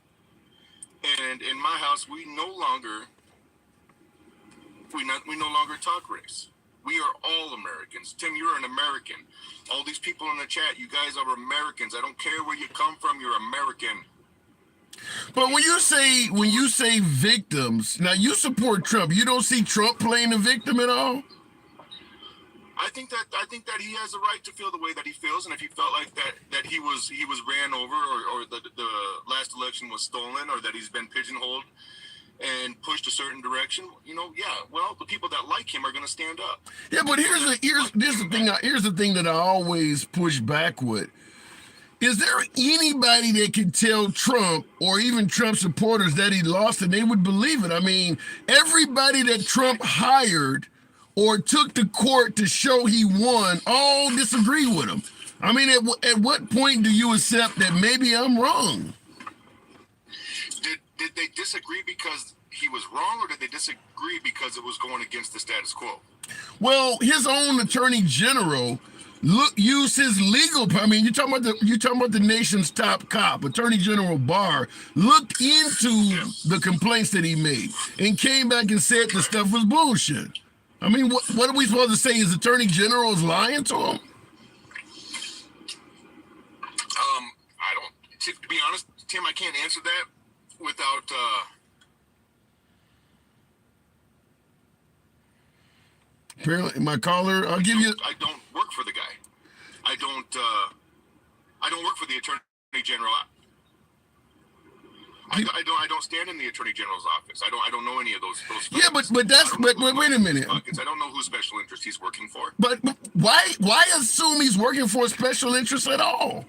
And in my house, we no longer talk race. We are all Americans. Tim, you're an American. All these people in the chat, you guys are Americans. I don't care where you come from, you're American. But when you say victims, now you support Trump. You don't see Trump playing the victim at all? I think that he has a right to feel the way that he feels, and if he felt like that he was ran over, or the last election was stolen, or that he's been pigeonholed and pushed a certain direction, well, the people that like him are going to stand up. Yeah, but here's the thing that I always push back with. Is there anybody that can tell Trump or even Trump supporters that he lost and they would believe it? I mean, everybody that Trump hired or took to court to show he won all disagree with him. I mean, at what point do you accept that maybe I'm wrong? Did they disagree because he was wrong, or did they disagree because it was going against the status quo? Well, his own attorney general used his legal. I mean, you're talking about the nation's top cop, Attorney General Barr, looked into the complaints that he made and came back and said the stuff was bullshit. I mean, what are we supposed to say? His attorney general is lying to him? I don't. To be honest, Tim, I can't answer that without. Apparently, my caller. I'll give you. I don't work for the guy. I don't work for the attorney general. I don't stand in the attorney general's office. I don't know any of those. Yeah, but wait a minute. I don't know whose special interest he's working for. But why assume he's working for a special interest at all?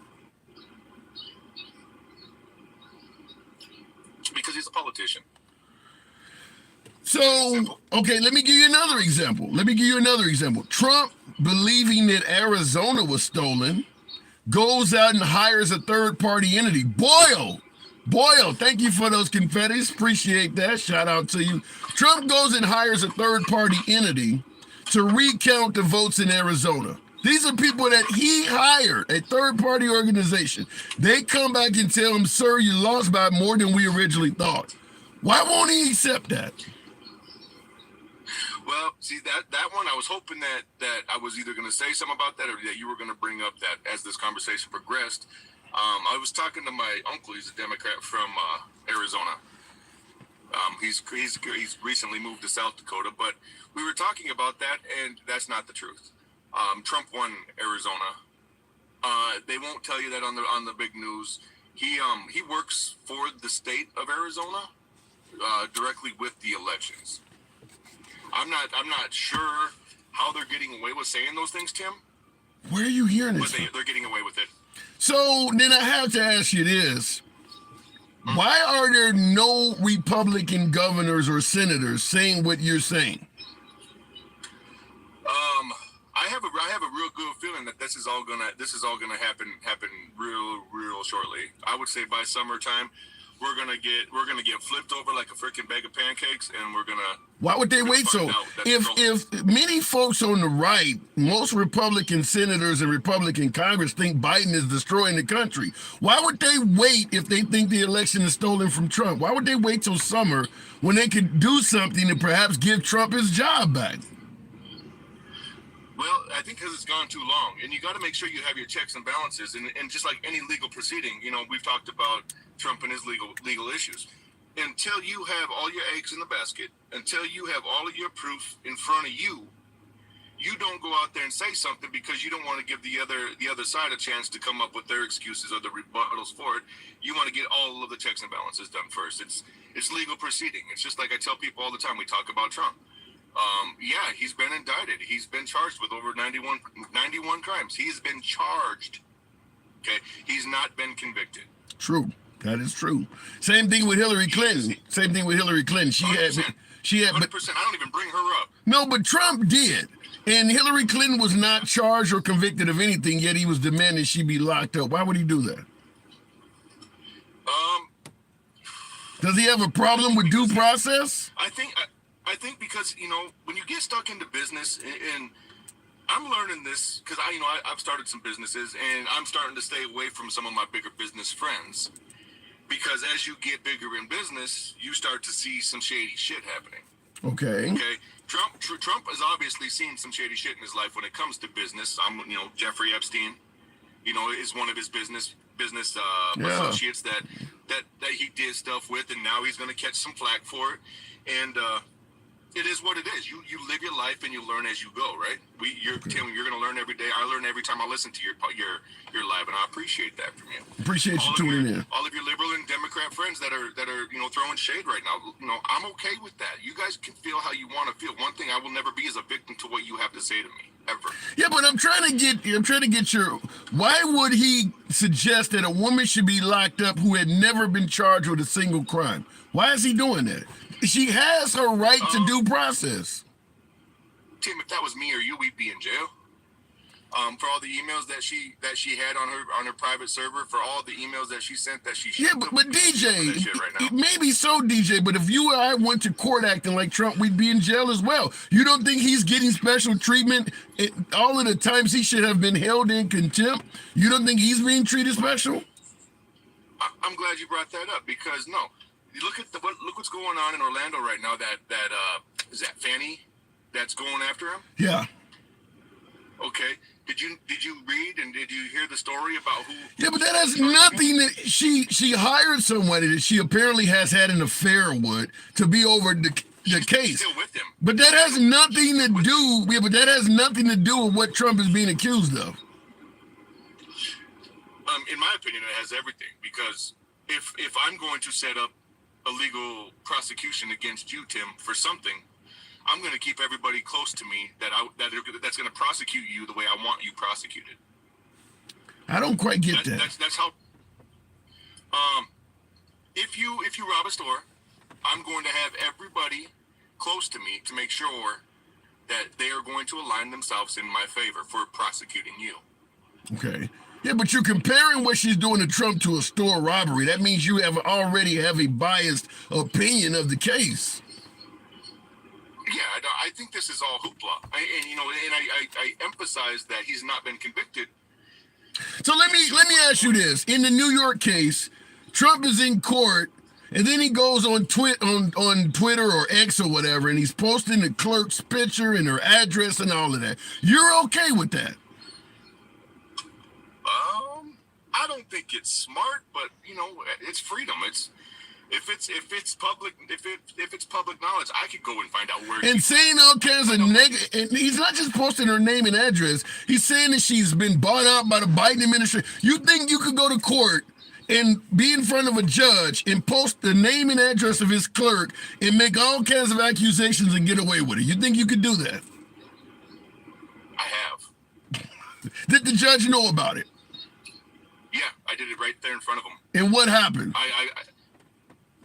Because he's a politician. So, okay, let me give you another example. Trump, believing that Arizona was stolen, goes out and hires a third-party entity. Boyle, thank you for those confettis. Appreciate that. Shout out to you. Trump goes and hires a third-party entity to recount the votes in Arizona. These are people that he hired, a third-party organization. They come back and tell him, sir, you lost by more than we originally thought. Why won't he accept that? Well, see, that one, I was hoping that I was either going to say something about that, or that you were going to bring up that as this conversation progressed. I was talking to my uncle. He's a Democrat from Arizona. He's recently moved to South Dakota, but we were talking about that, and that's not the truth. Trump won Arizona. They won't tell you that on the big news. He works for the state of Arizona directly with the elections. I'm not sure how they're getting away with saying those things, Tim. Where are you hearing this? But they're getting away with it. So then I have to ask you this. Why are there no Republican governors or senators saying what you're saying? I have a real good feeling that this is all gonna happen real shortly. I would say by summertime, we're gonna get flipped over like a freaking bag of pancakes, and we're gonna. Why would they wait so? If many folks on the right, most Republican senators and Republican Congress think Biden is destroying the country, why would they wait if they think the election is stolen from Trump? Why would they wait till summer when they could do something to perhaps give Trump his job back? Well, I think because it's gone too long, and you got to make sure you have your checks and balances, and just like any legal proceeding, we've talked about Trump and his legal issues. Until you have all your eggs in the basket, until you have all of your proof in front of you, you don't go out there and say something because you don't want to give the other side a chance to come up with their excuses or the rebuttals for it. You want to get all of the checks and balances done first. It's legal proceeding. It's just like I tell people all the time. We talk about Trump. Yeah, he's been indicted. He's been charged with over 91 crimes. He's been charged. Okay, he's not been convicted. True. That is true. Same thing with Hillary Clinton. She 100%. had, but I don't even bring her up. No, but Trump did. And Hillary Clinton was not charged or convicted of anything, yet he was demanding she be locked up. Why would he do that? Does he have a problem with due process? I think because, when you get stuck into business, and I'm learning this because I've started some businesses, and I'm starting to stay away from some of my bigger business friends because as you get bigger in business, you start to see some shady shit happening. Okay. Okay, Trump has obviously seen some shady shit in his life when it comes to business. Jeffrey Epstein, is one of his business associates that he did stuff with, and now he's going to catch some flack for it. And it is what it is. You live your life and you learn as you go, right? Tim, you're going to learn every day. I learn every time I listen to your live, and I appreciate that from you. Appreciate you tuning in. All of your liberal and Democrat friends that are throwing shade right now. I'm okay with that. You guys can feel how you want to feel. One thing I will never be is a victim to what you have to say to me, ever. Yeah, but I'm trying to get your. Why would he suggest that a woman should be locked up who had never been charged with a single crime? Why is he doing that? She has her right to due process. Tim, if that was me or you, we'd be in jail. For all the emails that she had on her private server, for all the emails that she sent that she but DJ, right maybe so, DJ. But if you or I went to court acting like Trump, we'd be in jail as well. You don't think he's getting special treatment all of the times he should have been held in contempt? You don't think he's being treated special? I'm glad you brought that up, because no, you look what's going on in Orlando right now. Is that Fanny that's going after him? Yeah. Okay. Did you read and did you hear the story about who? Yeah, but that has nothing. That she hired somebody that she apparently has had an affair with to be over the case. Still with him. But that has nothing to do. Yeah, but that has nothing to do with what Trump is being accused of. In my opinion, it has everything, because if I'm going to set up a legal prosecution against you, Tim, for something, I'm going to keep everybody close to me that's going to prosecute you the way I want you prosecuted. I don't quite get that. That's how. If you rob a store, I'm going to have everybody close to me to make sure that they are going to align themselves in my favor for prosecuting you. Okay. Yeah, but you're comparing what she's doing to Trump to a store robbery. That means you already have a biased opinion of the case. Yeah, I think this is all hoopla, I emphasize that he's not been convicted. So let me ask you this: in the New York case, Trump is in court, and then he goes on Twitter or X or whatever, and he's posting the clerk's picture and her address and all of that. You're okay with that? I don't think it's smart, but it's freedom. If it's public knowledge, I could go and find out where. And saying all kinds of negative, and he's not just posting her name and address. He's saying that she's been bought out by the Biden administration. You think you could go to court and be in front of a judge and post the name and address of his clerk and make all kinds of accusations and get away with it? You think you could do that? I have. Did the judge know about it? Yeah, I did it right there in front of him. And what happened?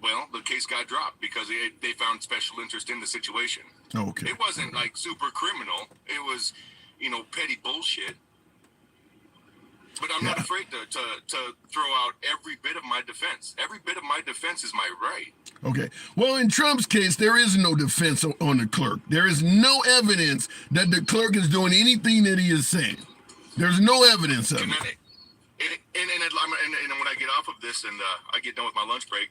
Well, the case got dropped because they found special interest in the situation. Okay. It wasn't like super criminal. It was, petty bullshit. But I'm not afraid to throw out every bit of my defense. Every bit of my defense is my right. Okay. Well, in Trump's case, there is no defense on the clerk. There is no evidence that the clerk is doing anything that he is saying. There's no evidence of it. And when I get off of this and I get done with my lunch break,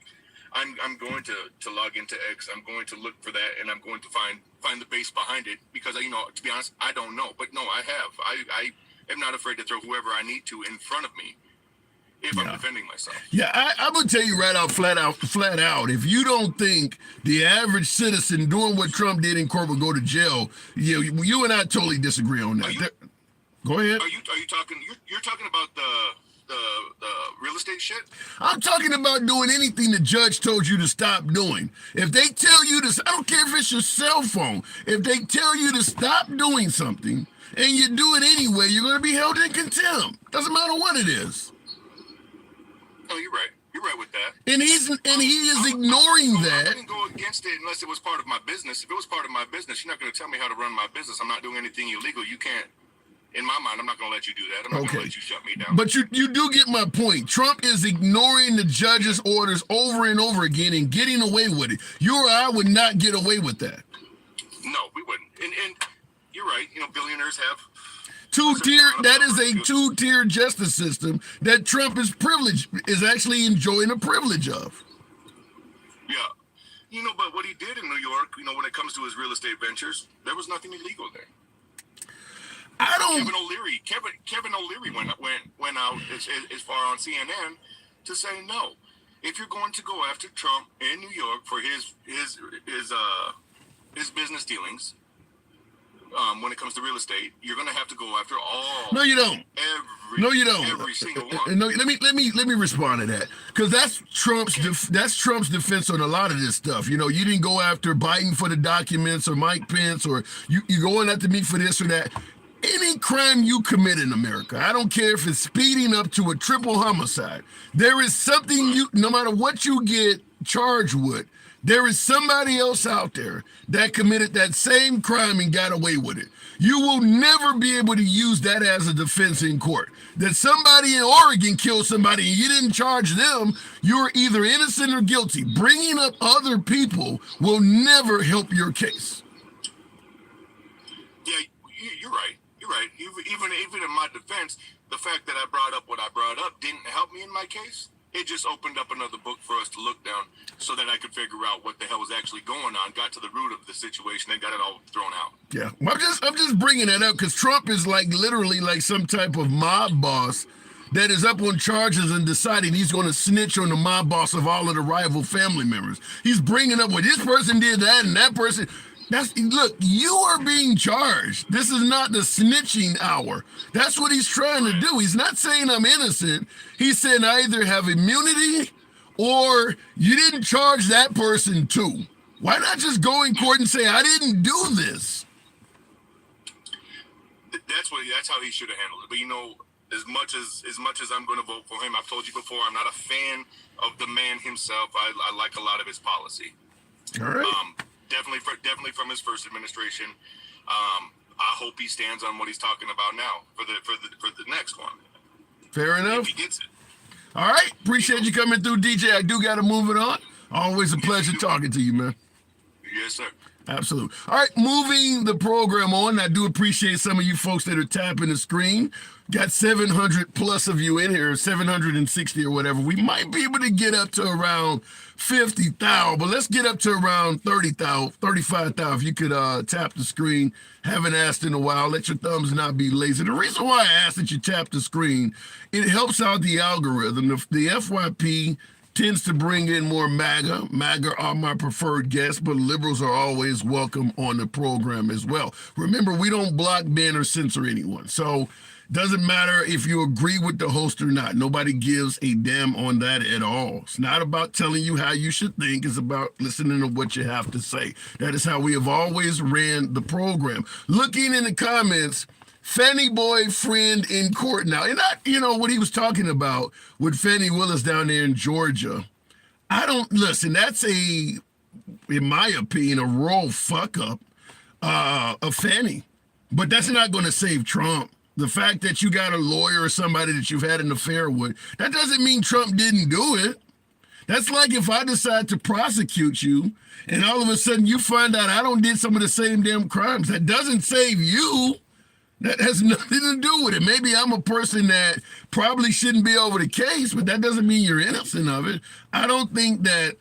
I'm going to log into X. I'm going to look for that, and I'm going to find the base behind it, because to be honest, I don't know. But no, I am not afraid to throw whoever I need to in front of me if I'm defending myself. Yeah, I'm gonna tell you right out, flat out. If you don't think the average citizen doing what Trump did in court will go to jail, you and I totally disagree on that. Go ahead. Are you talking? You're talking about the real estate shit? I'm talking about doing anything the judge told you to stop doing. If they tell you to, I don't care if it's your cell phone. If they tell you to stop doing something and you do it anyway, you're going to be held in contempt. Doesn't matter what it is. Oh, you're right. You're right with that. And he is ignoring that. I didn't go against it unless it was part of my business. If it was part of my business, you're not going to tell me how to run my business. I'm not doing anything illegal. You can't. In my mind, I'm not going to let you do that. I'm not going to let you shut me down. But you do get my point. Trump is ignoring the judge's orders over and over again and getting away with it. You or I would not get away with that. No, we wouldn't. And you're right. Billionaires have two-tier. That is a two-tier justice system that Trump is actually enjoying the privilege of. Yeah. But what he did in New York, when it comes to his real estate ventures, there was nothing illegal there. Kevin O'Leary went out as far on CNN to say no. If you're going to go after Trump in New York for his business dealings, when it comes to real estate, you're going to have to go after all. No, you don't. Every single one. No, let me respond to that, because that's Trump's defense on a lot of this stuff. You didn't go after Biden for the documents or Mike Pence, or you going after me for this or that. Any crime you commit in America, I don't care if it's speeding up to a triple homicide, there is something no matter what you get charged with, there is somebody else out there that committed that same crime and got away with it. You will never be able to use that as a defense in court. That somebody in Oregon killed somebody and you didn't charge them, you're either innocent or guilty. Bringing up other people will never help your case. Yeah, you're right. Even in my defense, the fact that I brought up what I brought up didn't help me in my case. It just opened up another book for us to look down so that I could figure out what the hell was actually going on, got to the root of the situation, and got it all thrown out. Yeah, I'm just bringing that up because Trump is literally like some type of mob boss that is up on charges and deciding he's going to snitch on the mob boss of all of the rival family members. He's bringing up, well, this person did that and that person. Look, you are being charged. This is not the snitching hour. That's what he's trying to do. He's not saying I'm innocent. He's saying I either have immunity or you didn't charge that person too. Why not just go in court and say I didn't do this? That's how he should have handled it. But as much as I'm going to vote for him, I've told you before, I'm not a fan of the man himself. I like a lot of his policy. All right. Definitely from his first administration. I hope he stands on what he's talking about now for the next one. Fair enough. If he gets it. All right. Appreciate you coming through, DJ. I do got to move it on. Always a pleasure talking to you, man. Yes, sir. Absolutely. All right, moving the program on. I do appreciate some of you folks that are tapping the screen. Got 700 plus of you in here, 760 or whatever. We might be able to get up to around 50,000, but let's get up to around 30,000, 35,000. If you could tap the screen. Haven't asked in a while. Let your thumbs not be lazy. The reason why I asked that you tap the screen, it helps out the algorithm. The FYP tends to bring in more MAGA. MAGA are my preferred guests, but liberals are always welcome on the program as well. Remember, we don't block, ban, or censor anyone. So doesn't matter if you agree with the host or not. Nobody gives a damn on that at all. It's not about telling you how you should think. It's about listening to what you have to say. That is how we have always ran the program. Looking in the comments, Fannie Boy friend in court now. And what he was talking about with Fannie Willis down there in Georgia. That's in my opinion, a royal fuck up of Fannie. But that's not going to save Trump. The fact that you got a lawyer or somebody that you've had an affair with, that doesn't mean Trump didn't do it. That's like if I decide to prosecute you and all of a sudden you find out I don't did some of the same damn crimes. That doesn't save you. That has nothing to do with it. Maybe I'm a person that probably shouldn't be over the case, but that doesn't mean you're innocent of it. I don't think that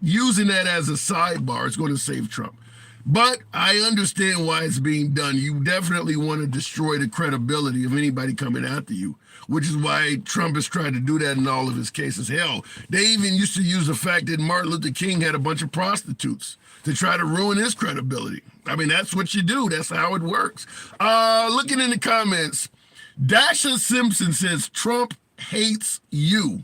using that as a sidebar is going to save Trump. But I understand why it's being done. You definitely want to destroy the credibility of anybody coming after you, which is why Trump has tried to do that in all of his cases. Hell, they even used to use the fact that Martin Luther King had a bunch of prostitutes to try to ruin his credibility. I mean, that's what you do. That's how it works. Looking in the comments, Dasha Simpson says, Trump hates you.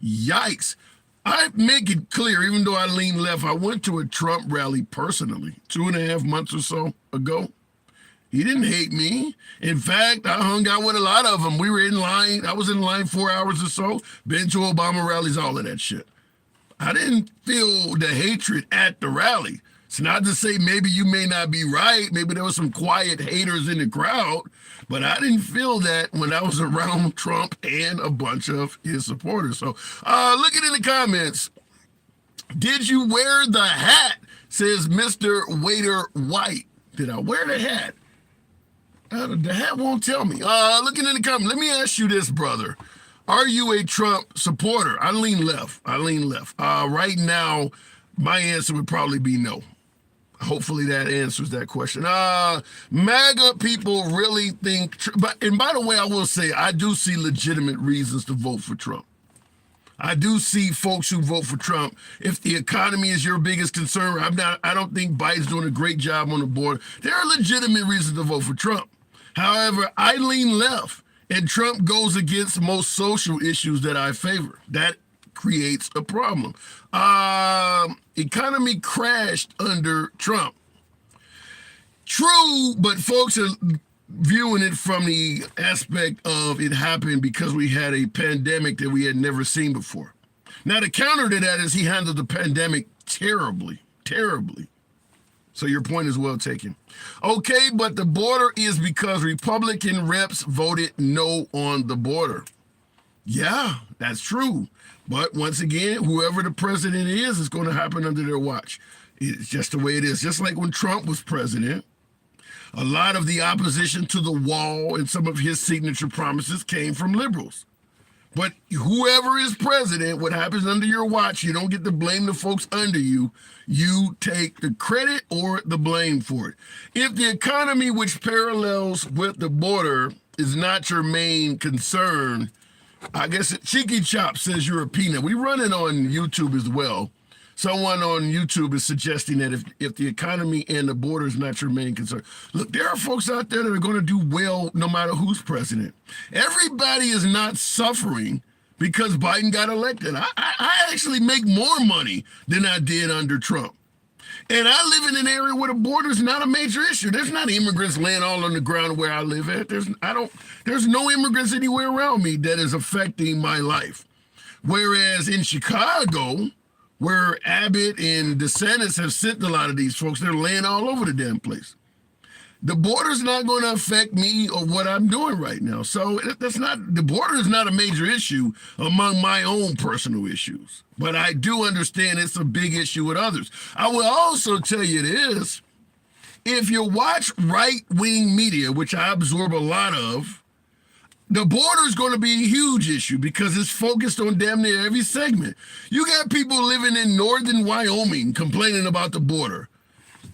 Yikes. I make it clear, even though I lean left, I went to a Trump rally personally 2.5 months or so ago. He didn't hate me. In fact, I hung out with a lot of them. We were in line. I was in line 4 hours or so, been to Obama rallies, all of that shit. I didn't feel the hatred at the rally. It's not to say maybe you may not be right. Maybe there was some quiet haters in the crowd, but I didn't feel that when I was around Trump and a bunch of his supporters. So looking in the comments, did you wear the hat? Says Mr. Waiter White. Did I wear the hat? The hat won't tell me. Looking in the comments, let me ask you this, brother. Are you a Trump supporter? I lean left. Right now, my answer would probably be no. Hopefully that answers that question. MAGA people really think, and by the way, I will say, I do see legitimate reasons to vote for Trump. I do see folks who vote for Trump. If the economy is your biggest concern, I don't think Biden's doing a great job on the border. There are legitimate reasons to vote for Trump. However, I lean left, and Trump goes against most social issues that I favor. That creates a problem. Economy crashed under Trump. True, but folks are viewing it from the aspect of it happened because we had a pandemic that we had never seen before. Now, the counter to that is he handled the pandemic terribly. So your point is well taken. Okay, but the border is because Republican reps voted no on the border. Yeah, that's true. But once again, whoever the president is, it's going to happen under their watch. It's just the way it is. Just like when Trump was president, a lot of the opposition to the wall and some of his signature promises came from liberals. But whoever is president, what happens under your watch, you don't get to blame the folks under you. You take the credit or the blame for it. If the economy, which parallels with the border, is not your main concern, I guess Cheeky Chop says you're a peanut. We run it on YouTube as well. Someone on YouTube is suggesting that if the economy and the border is not your main concern. Look, there are folks out there that are going to do well no matter who's president. Everybody is not suffering because Biden got elected. I actually make more money than I did under Trump. And I live in an area where the border is not a major issue. There's not immigrants laying all on the ground where I live at. There's no immigrants anywhere around me that is affecting my life. Whereas in Chicago, where Abbott and DeSantis have sent a lot of these folks, they're laying all over the damn place. The border's not going to affect me or what I'm doing right now. So the border is not a major issue among my own personal issues. But I do understand it's a big issue with others. I will also tell you this. If you watch right-wing media, which I absorb a lot of, the border is going to be a huge issue because it's focused on damn near every segment. You got people living in northern Wyoming complaining about the border.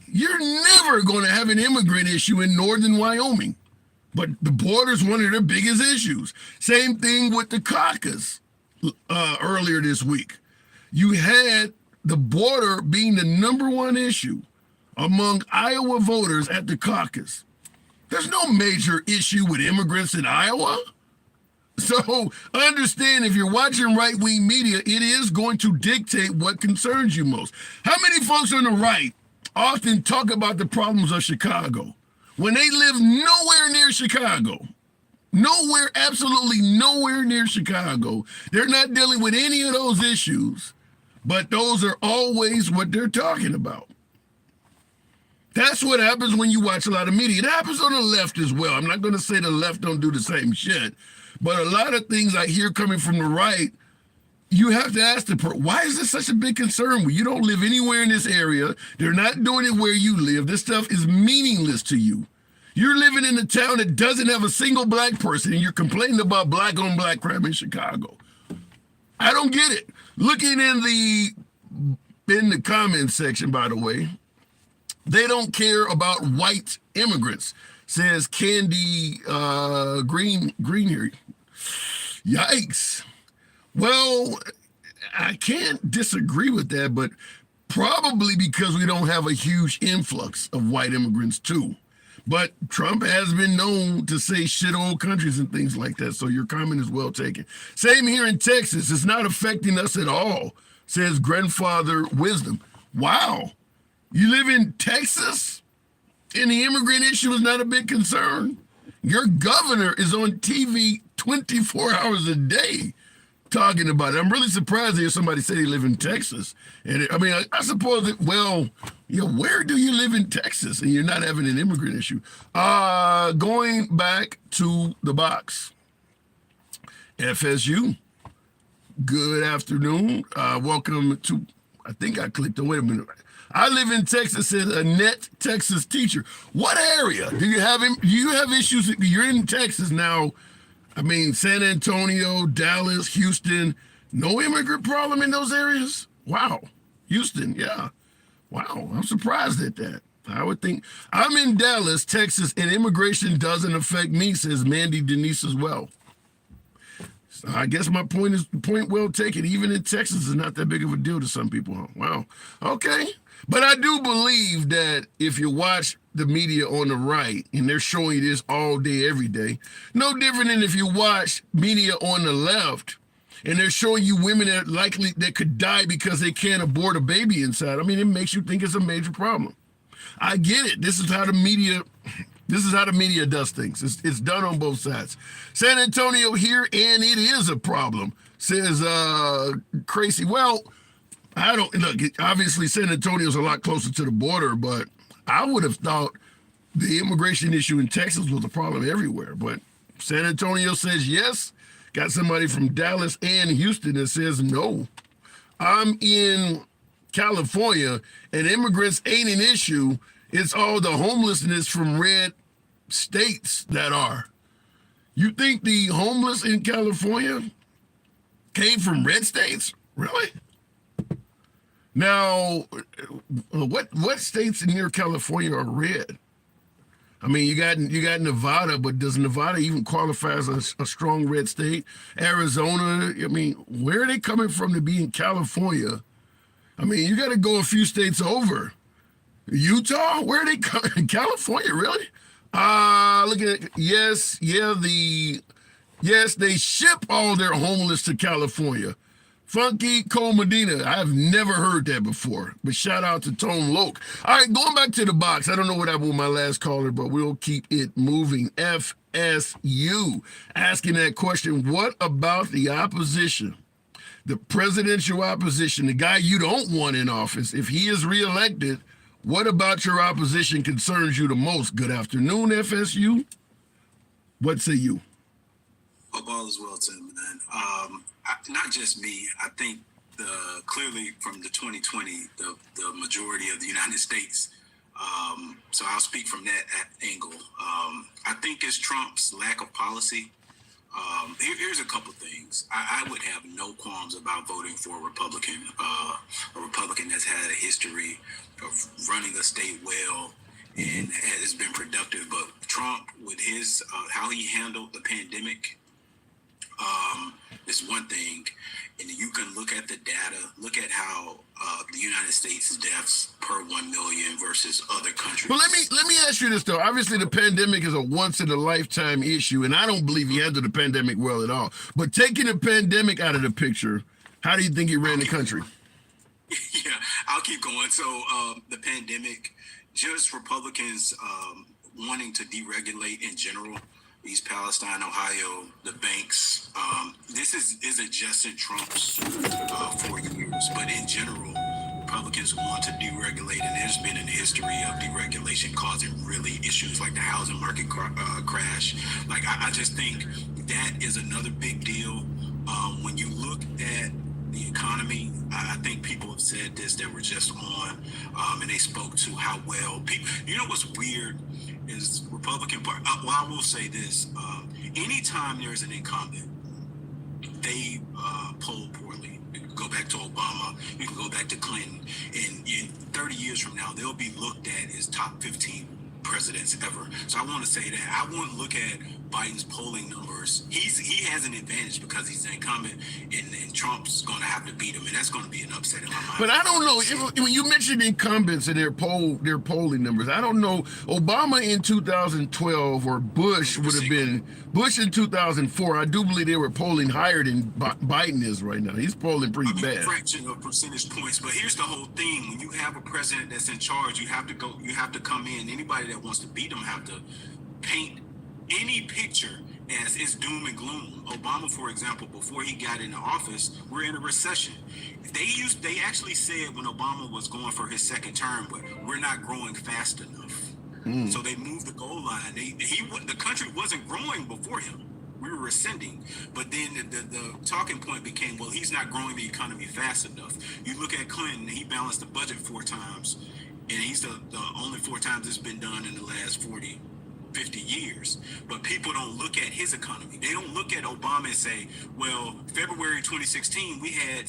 You're never going to have an immigrant issue in northern Wyoming. But the border is one of their biggest issues. Same thing with the caucus earlier this week. You had the border being the number one issue among Iowa voters at the caucus. There's no major issue with immigrants in Iowa. So understand, if you're watching right-wing media, it is going to dictate what concerns you most. How many folks on the right often talk about the problems of Chicago when they live nowhere near Chicago? Nowhere, absolutely nowhere near Chicago. They're not dealing with any of those issues, but those are always what they're talking about. That's what happens when you watch a lot of media. It happens on the left as well. I'm not going to say the left don't do the same shit, but a lot of things I hear coming from the right, you have to ask why is this such a big concern? Well, you don't live anywhere in this area. They're not doing it where you live. This stuff is meaningless to you. You're living in a town that doesn't have a single black person, and you're complaining about black on black crime in Chicago. I don't get it. Looking in the comment section, by the way, they don't care about white immigrants, says Candy Green here. Yikes. Well, I can't disagree with that, but probably because we don't have a huge influx of white immigrants too. But Trump has been known to say shit old countries and things like that, so your comment is well taken. Same here in Texas. It's not affecting us at all, says Grandfather Wisdom. Wow. You live in Texas and the immigrant issue is not a big concern? Your governor is on TV 24 hours a day talking about it. I'm really surprised to hear somebody say they live in Texas. And I suppose that, where do you live in Texas and you're not having an immigrant issue? Going back to the box. FSU, good afternoon. Welcome to, I think I clicked on. Wait a minute. I live in Texas as a net Texas teacher. What area do you have? Do you have issues? You're in Texas now. I mean, San Antonio, Dallas, Houston. No immigrant problem in those areas. Wow. Houston, yeah. Wow. I'm surprised at that. I would think I'm in Dallas, Texas, and immigration doesn't affect me, says Mandy Denise as well. So I guess my point well taken. Even in Texas, is not that big of a deal to some people. Huh? Wow. Okay. But I do believe that if you watch the media on the right and they're showing you this all day, every day, no different than if you watch media on the left and they're showing you women that could die because they can't abort a baby inside. I mean, it makes you think it's a major problem. I get it. This is how the media does things. It's done on both sides. San Antonio here, and it is a problem, says Crazy. Well, I don't look. Obviously, San Antonio's a lot closer to the border, but I would have thought the immigration issue in Texas was a problem everywhere. But San Antonio says yes. Got somebody from Dallas and Houston that says no. I'm in California, and immigrants ain't an issue. It's all the homelessness from red states that are. You think the homeless in California came from red states? Really? Now, what states near California are red? I mean, you got Nevada, but does Nevada even qualify as a strong red state? Arizona, I mean, where are they coming from to be in California? I mean, you got to go a few states over. Utah, where are they coming? California, really? Look at it. Yes, they ship all their homeless to California. Funky Cole Medina, I've never heard that before, but shout out to Tone Loke. All right, going back to the box. I don't know what happened with my last caller, but we'll keep it moving. FSU asking that question, what about the opposition? The presidential opposition, the guy you don't want in office, if he is reelected, what about your opposition concerns you the most? Good afternoon, FSU. What say you? Hope all is well, Tim, man. Not just me. I think clearly from the 2020, the majority of the United States. So I'll speak from that angle. I think it's Trump's lack of policy. Here's a couple things. I would have no qualms about voting for a Republican that's had a history of running a state well and has been productive. But Trump, with his how he handled the pandemic, is one thing, and you can look at the data, look at how the United States deaths per 1 million versus other countries. Well, let me ask you this though. Obviously, the pandemic is a once in a lifetime issue, and I don't believe he handled the pandemic well at all. But taking the pandemic out of the picture, how do you think he ran the country? Yeah, I'll keep going. So the pandemic, just Republicans wanting to deregulate in general. East Palestine, Ohio, the banks. This isn't just in Trump's 4 years, but in general, Republicans want to deregulate, and there's been a history of deregulation causing really issues like the housing market crash. Like I just think that is another big deal. When you look at the economy, I think people have said this that were just on, and they spoke to how well people. You know what's weird is Republican Party. Well, I will say this: anytime there's an incumbent, they poll poorly. You can go back to Obama. You can go back to Clinton, and in 30 years from now, they'll be looked at as top 15 presidents ever. So I want to say that I wouldn't look at Biden's polling numbers. He has an advantage because he's an incumbent, and Trump's going to have to beat him, and that's going to be an upset in my mind. But I don't know. When you mentioned incumbents and their polling numbers, I don't know. Obama in 2012 or Bush would have been Bush in 2004. I do believe they were polling higher than Biden is right now. He's polling pretty bad. A fraction of percentage points. But here's the whole thing: when you have a president that's in charge, you have to come in. Anybody that wants to beat him have to paint any picture as it's doom and gloom. Obama, for example, before he got into office, we're in a recession. They actually said when Obama was going for his second term, but we're not growing fast enough. So they moved the goal line. The country wasn't growing before him. we were ascending. But then the talking point became, well, he's not growing the economy fast enough. You look at Clinton, he balanced the budget 4 times, and he's the only 4 times it's been done in the last 50 years. But people don't look at his economy. They don't look at Obama and say, well, February 2016, we had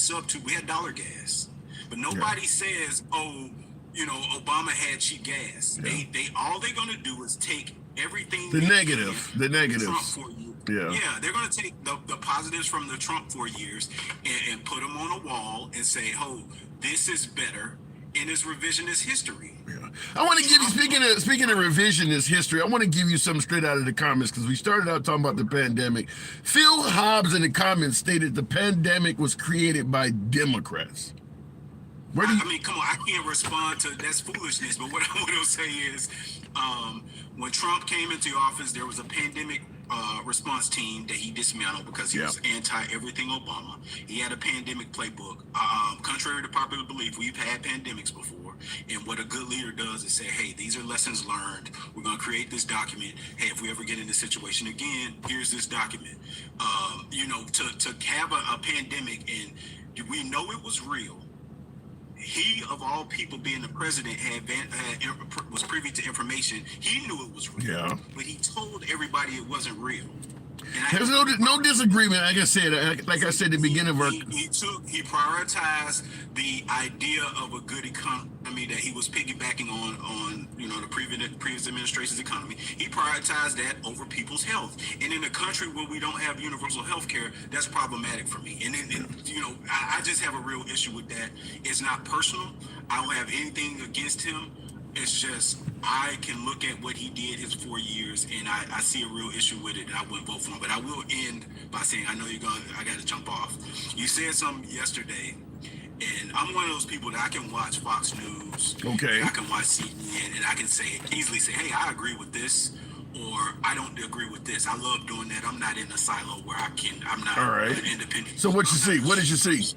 dollar gas. But nobody says, oh, you know, Obama had cheap gas. Yeah. They all they're gonna do is take everything The they negatives. can The from negatives. Trump 4 years. Yeah. They're gonna take the positives from the Trump 4 years and put them on a wall and say, oh, this is better, and it's revisionist history. Yeah. I want to give you, speaking of revisionist history, I want to give you something straight out of the comments, because we started out talking about the pandemic. Phil Hobbs in the comments stated the pandemic was created by Democrats. Where do you, I mean, come on, I can't respond to that's foolishness. But what I want to say is, when Trump came into office, there was a pandemic response team that he dismantled because he was anti everything Obama. He had a pandemic playbook. Contrary to popular belief, we've had pandemics before. And what a good leader does is say, hey, these are lessons learned. We're going to create this document. Hey, if we ever get in this situation again, here's this document. You know, to have a pandemic, and we know it was real. He, of all people, being the president, was privy to information. He knew it was real, but he told everybody it wasn't real. There's no disagreement. Like I said at the beginning of our, he prioritized the idea of a good economy that he was piggybacking on you know, the previous administration's economy. He prioritized that over people's health. And in a country where we don't have universal health care, that's problematic for me. And you know, I just have a real issue with that. It's not personal. I don't have anything against him. It's just, I can look at what he did his 4 years, and I see a real issue with it, and I wouldn't vote for him. But I will end by saying, I know I got to jump off. You said something yesterday, and I'm one of those people that I can watch Fox News. Okay. I can watch CNN, and I can easily say, hey, I agree with this, or I don't agree with this. I love doing that. I'm not in a silo where I'm not an independent. So what you see? What did you see?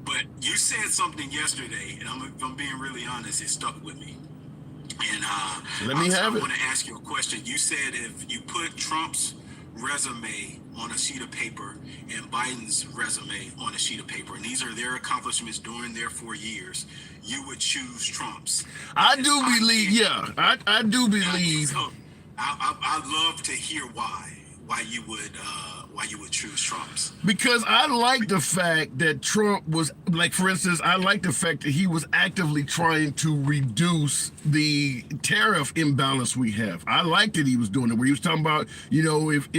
But you said something yesterday, and if I'm being really honest, it stuck with me. And Let me have I it. want to ask you a question. You said if you put Trump's resume on a sheet of paper and Biden's resume on a sheet of paper, and these are their accomplishments during their 4 years, you would choose Trump's. I do believe, I do believe. So I'd love to hear why you would choose Trump's. Because I like the fact that Trump was, like, for instance, I like the fact that he was actively trying to reduce the tariff imbalance we have. I like that he was doing it, where he was talking about, you know, if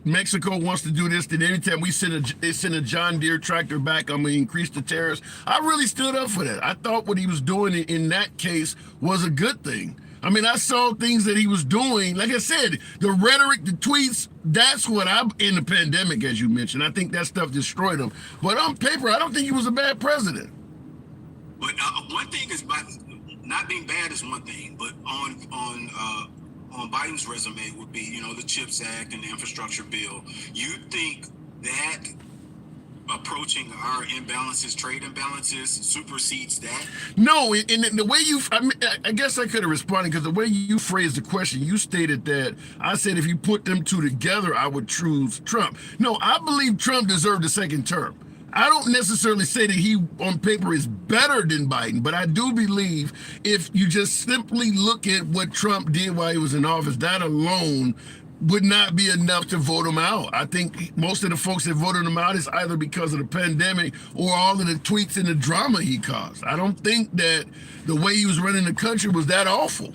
Mexico wants to do this, then anytime they send a John Deere tractor back, I'm going to increase the tariffs. I really stood up for that. I thought what he was doing in that case was a good thing. I mean, I saw things that he was doing. Like I said, the rhetoric, the tweets, that's what in the pandemic, as you mentioned. I think that stuff destroyed him. But on paper, I don't think he was a bad president. But one thing is, not being bad is one thing, but on Biden's resume would be, you know, the CHIPS Act and the infrastructure bill. You think that approaching our imbalances, trade imbalances, supersedes that? No, and the way I guess I could have responded, because the way you phrased the question, you stated that I said if you put them two together, I would choose Trump. No, I believe Trump deserved a second term. I don't necessarily say that he on paper is better than Biden, but I do believe if you just simply look at what Trump did while he was in office, that alone would not be enough to vote him out. I think most of the folks that voted him out is either because of the pandemic or all of the tweets and the drama he caused. I don't think that the way he was running the country was that awful.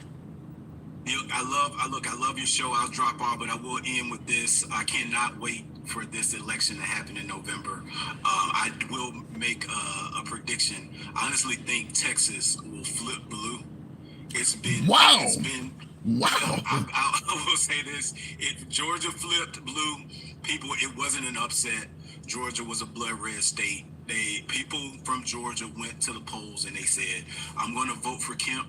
I love your show. I'll drop off, but I will end with this. I cannot wait for this election to happen in November. I will make a prediction. I honestly think Texas will flip blue. Wow. I will say this: if Georgia flipped blue, it wasn't an upset. Georgia was a blood red state. People from Georgia went to the polls and they said, "I'm going to vote for Kemp.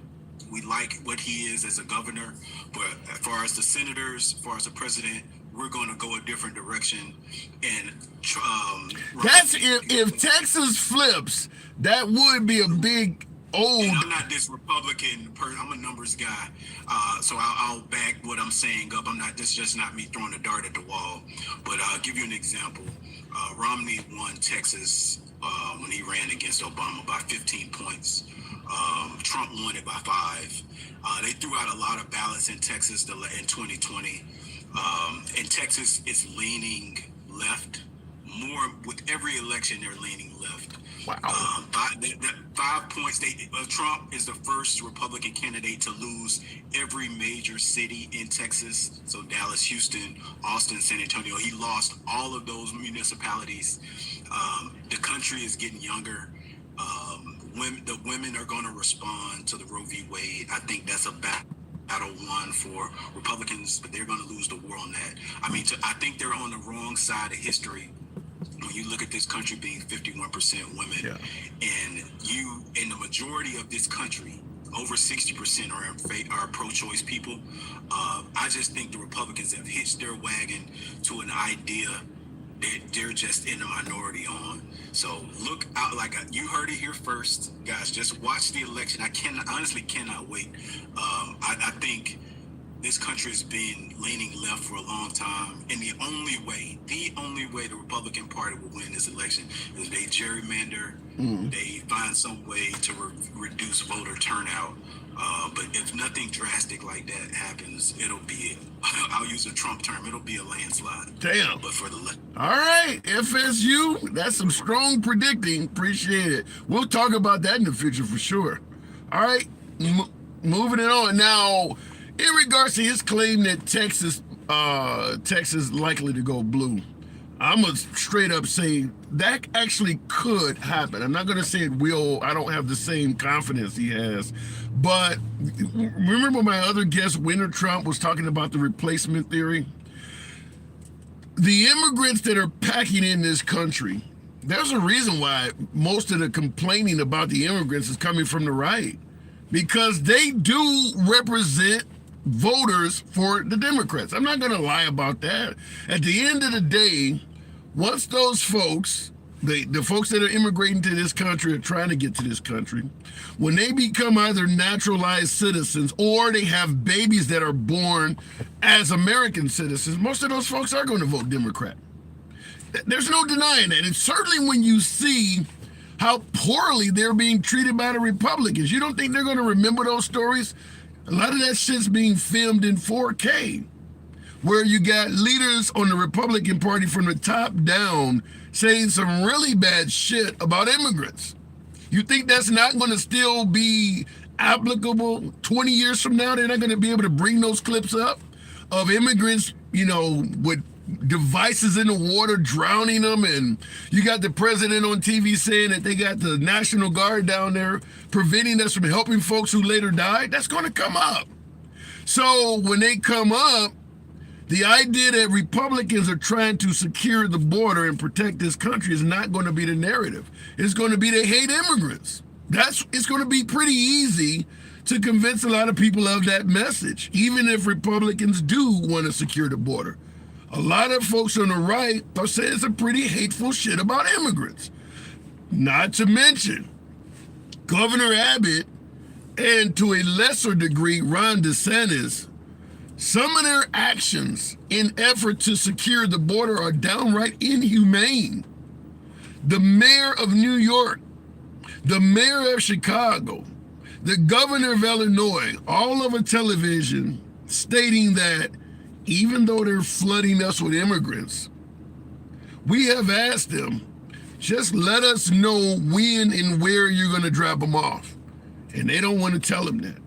We like what he is as a governor, but as far as the senators, as far as the president, we're going to go a different direction." And that's if Texas flips, that would be a big old. And I'm not this Republican person. I'm a numbers guy, so I'll back what I'm saying up. I'm not. This is just not me throwing a dart at the wall. But I'll give you an example. Romney won Texas when he ran against Obama by 15 points. Trump won it by 5. They threw out a lot of ballots in Texas in 2020, and Texas is leaning left. More with every election, they're leaning left. Wow. 5 points. Trump is the first Republican candidate to lose every major city in Texas. So Dallas, Houston, Austin, San Antonio. He lost all of those municipalities. The country is getting younger. The women are going to respond to the Roe v. Wade. I think that's a battle won for Republicans, but they're going to lose the war on that. I mean, I think they're on the wrong side of history. When you look at this country being 51% women, and the majority of this country, over 60% are pro-choice people. I just think the Republicans have hitched their wagon to an idea that they're just in a minority on. So look out, you heard it here first, guys. Just watch the election. I honestly cannot wait. I think this country has been leaning left for a long time, and the only way the Republican Party will win this election is they gerrymander, they find some way to reduce voter turnout. But if nothing drastic like that happens, it'll be, I'll use a Trump term, it'll be a landslide. Damn. But for the All right, FSU, that's some strong predicting. Appreciate it. We'll talk about that in the future for sure. All right, moving it on. Now, in regards to his claim that Texas likely to go blue, I'm gonna straight up say that actually could happen. I'm not gonna say it will. I don't have the same confidence he has. But remember my other guest, Winter Trump, was talking about the replacement theory? The immigrants that are packing in this country, there's a reason why most of the complaining about the immigrants is coming from the right, because they do represent voters for the Democrats. I'm not going to lie about that. At the end of the day, once those folks, the folks that are immigrating to this country or trying to get to this country, when they become either naturalized citizens or they have babies that are born as American citizens, most of those folks are going to vote Democrat. There's no denying that. And certainly when you see how poorly they're being treated by the Republicans, you don't think they're going to remember those stories? A lot of that shit's being filmed in 4K, where you got leaders on the Republican Party from the top down saying some really bad shit about immigrants. You think that's not going to still be applicable 20 years from now? They're not going to be able to bring those clips up of immigrants, with devices in the water, drowning them, and you got the president on TV saying that they got the National Guard down there preventing us from helping folks who later died. That's going to come up. So when they come up, the idea that Republicans are trying to secure the border and protect this country is not going to be the narrative. It's going to be they hate immigrants. It's going to be pretty easy to convince a lot of people of that message, even if Republicans do want to secure the border. A lot of folks on the right are saying some pretty hateful shit about immigrants. Not to mention Governor Abbott and to a lesser degree Ron DeSantis. Some of their actions in effort to secure the border are downright inhumane. The mayor of New York, the mayor of Chicago, the governor of Illinois, all over television stating that even though they're flooding us with immigrants, we have asked them, just let us know when and where you're going to drop them off. And they don't want to tell them that.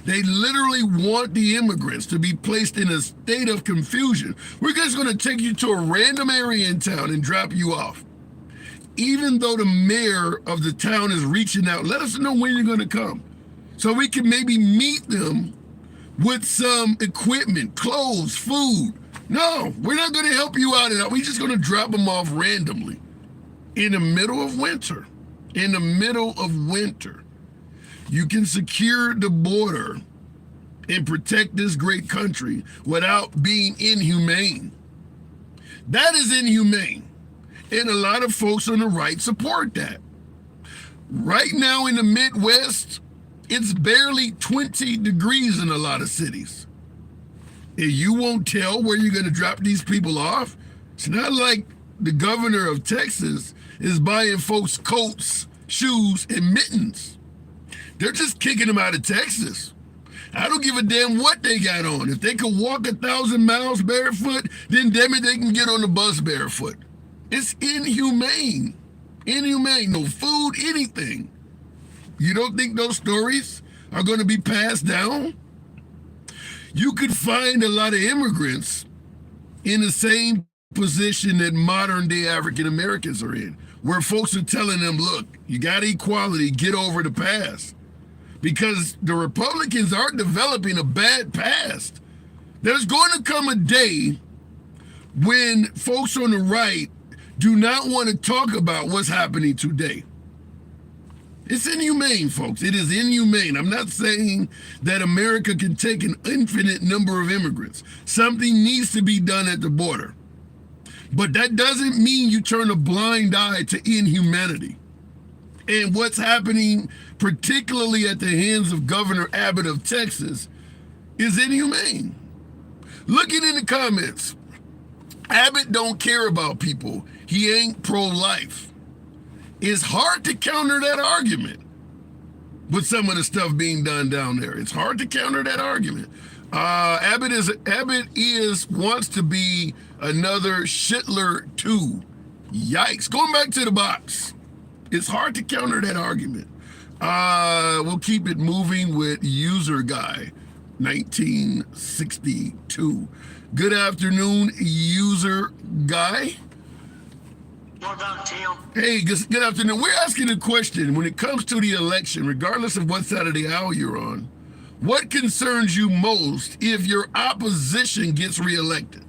They literally want the immigrants to be placed in a state of confusion. We're just going to take you to a random area in town and drop you off. Even though the mayor of the town is reaching out, let us know when you're going to come so we can maybe meet them with some equipment, clothes, food. No, we're not going to help you out at all. We're just going to drop them off randomly in the middle of winter. In the middle of winter. You can secure the border and protect this great country without being inhumane. That is inhumane. And a lot of folks on the right support that. Right now in the Midwest, it's barely 20 degrees in a lot of cities. And you won't tell where you're going to drop these people off? It's not like the governor of Texas is buying folks coats, shoes, and mittens. They're just kicking them out of Texas. I don't give a damn what they got on. If they can walk 1,000 miles barefoot, then damn it, they can get on the bus barefoot. It's inhumane. Inhumane. No food, anything. You don't think those stories are going to be passed down? You could find a lot of immigrants in the same position that modern day African Americans are in, where folks are telling them, look, you got equality, get over the past. Because the Republicans are developing a bad past. There's going to come a day when folks on the right do not want to talk about what's happening today. It's inhumane, folks. It is inhumane. I'm not saying that America can take an infinite number of immigrants. Something needs to be done at the border. But that doesn't mean you turn a blind eye to inhumanity. And what's happening, particularly at the hands of Governor Abbott of Texas, is inhumane. Looking in the comments, Abbott don't care about people. He ain't pro-life. It's hard to counter that argument with some of the stuff being done down there. It's hard to counter that argument. Abbott wants to be another Schindler 2. Yikes. Going back to the box. It's hard to counter that argument. We'll keep it moving with User Guy, 1962. Good afternoon, User Guy. What about Tim? Hey, good afternoon. We're asking a question. When it comes to the election, regardless of what side of the aisle you're on, what concerns you most if your opposition gets reelected?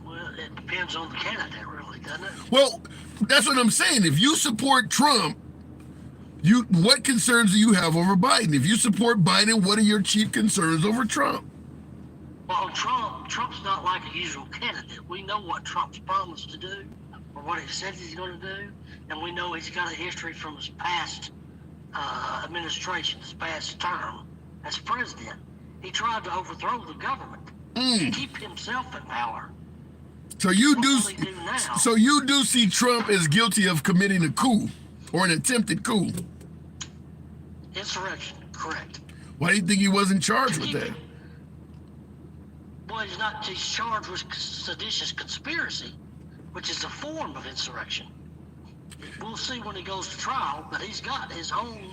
Well, it depends on the candidate, really, doesn't it? Well, that's what I'm saying. If you support Trump, what concerns do you have over Biden? If you support Biden, what are your chief concerns over Trump? Well, Trump's not like a usual candidate. We know what Trump's promised to do or what he said he's going to do, and we know he's got a history from his past administration, his past term as president. He tried to overthrow the government to keep himself in power. So you What do. will he do now? So you do see Trump as guilty of committing a coup or an attempted coup. Insurrection, correct. Why do you think he wasn't charged with that? Well, he's charged with seditious conspiracy, which is a form of insurrection. We'll see when he goes to trial, but he's got his own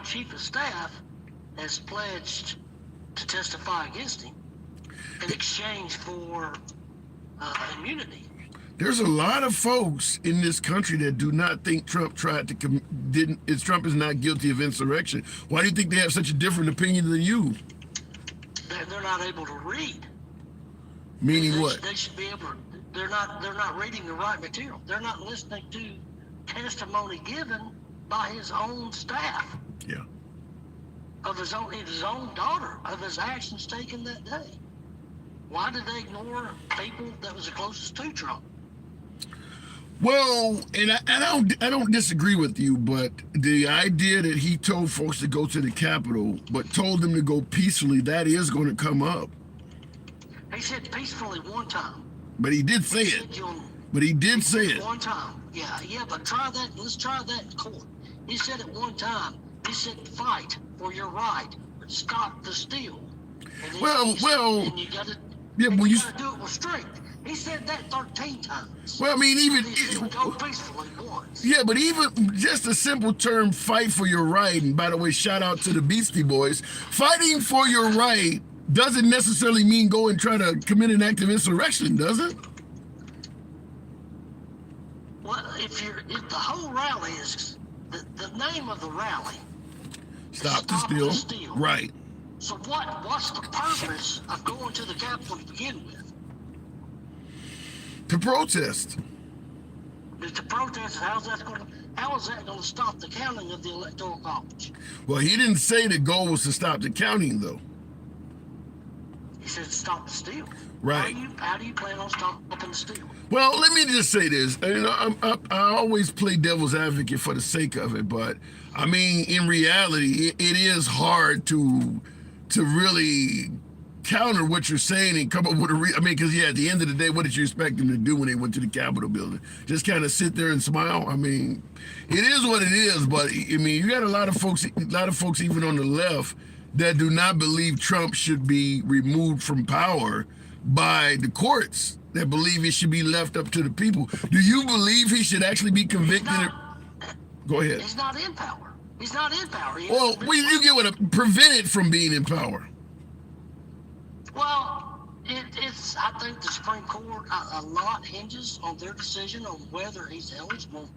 chief of staff has pledged to testify against him in exchange for immunity. There's a lot of folks in this country that do not think Trump Trump is not guilty of insurrection. Why do you think they have such a different opinion than you? They're not able to read. Meaning what? They should be able to. They're not reading the right material. They're not listening to testimony given by his own staff. Yeah. Of his own daughter, of his actions taken that day. Why did they ignore people that was the closest to Trump? Well, and I don't disagree with you, but the idea that he told folks to go to the Capitol, but told them to go peacefully, that is going to come up. He said peacefully one time. But he did say it. But he did say it. One time. Yeah, but try that. Let's try that in court. He said it one time. He said fight for your right. Stop the steal. And you gotta do it with strength. He said that 13 times. Well, I mean, even go peacefully once. Yeah, but even just a simple term, fight for your right. And by the way, shout out to the Beastie Boys. Fighting for your right doesn't necessarily mean go and try to commit an act of insurrection, does it? Well, if the whole rally is the name of the rally. Stop the steal. Right. So what's the purpose of going to the Capitol to begin with? To protest. To protest, how is that going to stop the counting of the Electoral College? Well, he didn't say the goal was to stop the counting, though. He said stop the steal. Right. How do you plan on stopping the steal? Well, let me just say this. You know, I always play devil's advocate for the sake of it, but I mean, in reality, it is hard to really counter what you're saying and come up with I mean, because at the end of the day, what did you expect them to do when they went to the Capitol building? Just kind of sit there and smile? I mean, it is what it is. But I mean, you got a lot of folks even on the left that do not believe Trump should be removed from power by the courts, that believe it should be left up to the people. Do you believe he should actually be convicted? Go ahead. He's not in power. He's not in power. Well, you get what prevented from being in power. Well, it's. I think the Supreme Court a lot hinges on their decision on whether he's eligible.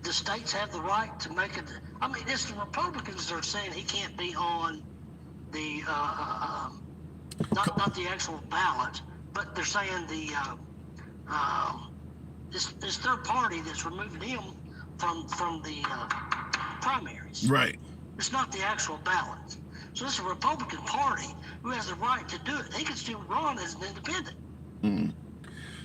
The states have the right to make it. I mean, it's the Republicans that are saying he can't be on the not the actual ballot, but they're saying this third party that's removing him from the primaries. Right. It's not the actual ballot. So it's a Republican Party who has the right to do it. They can still run as an independent. Mm.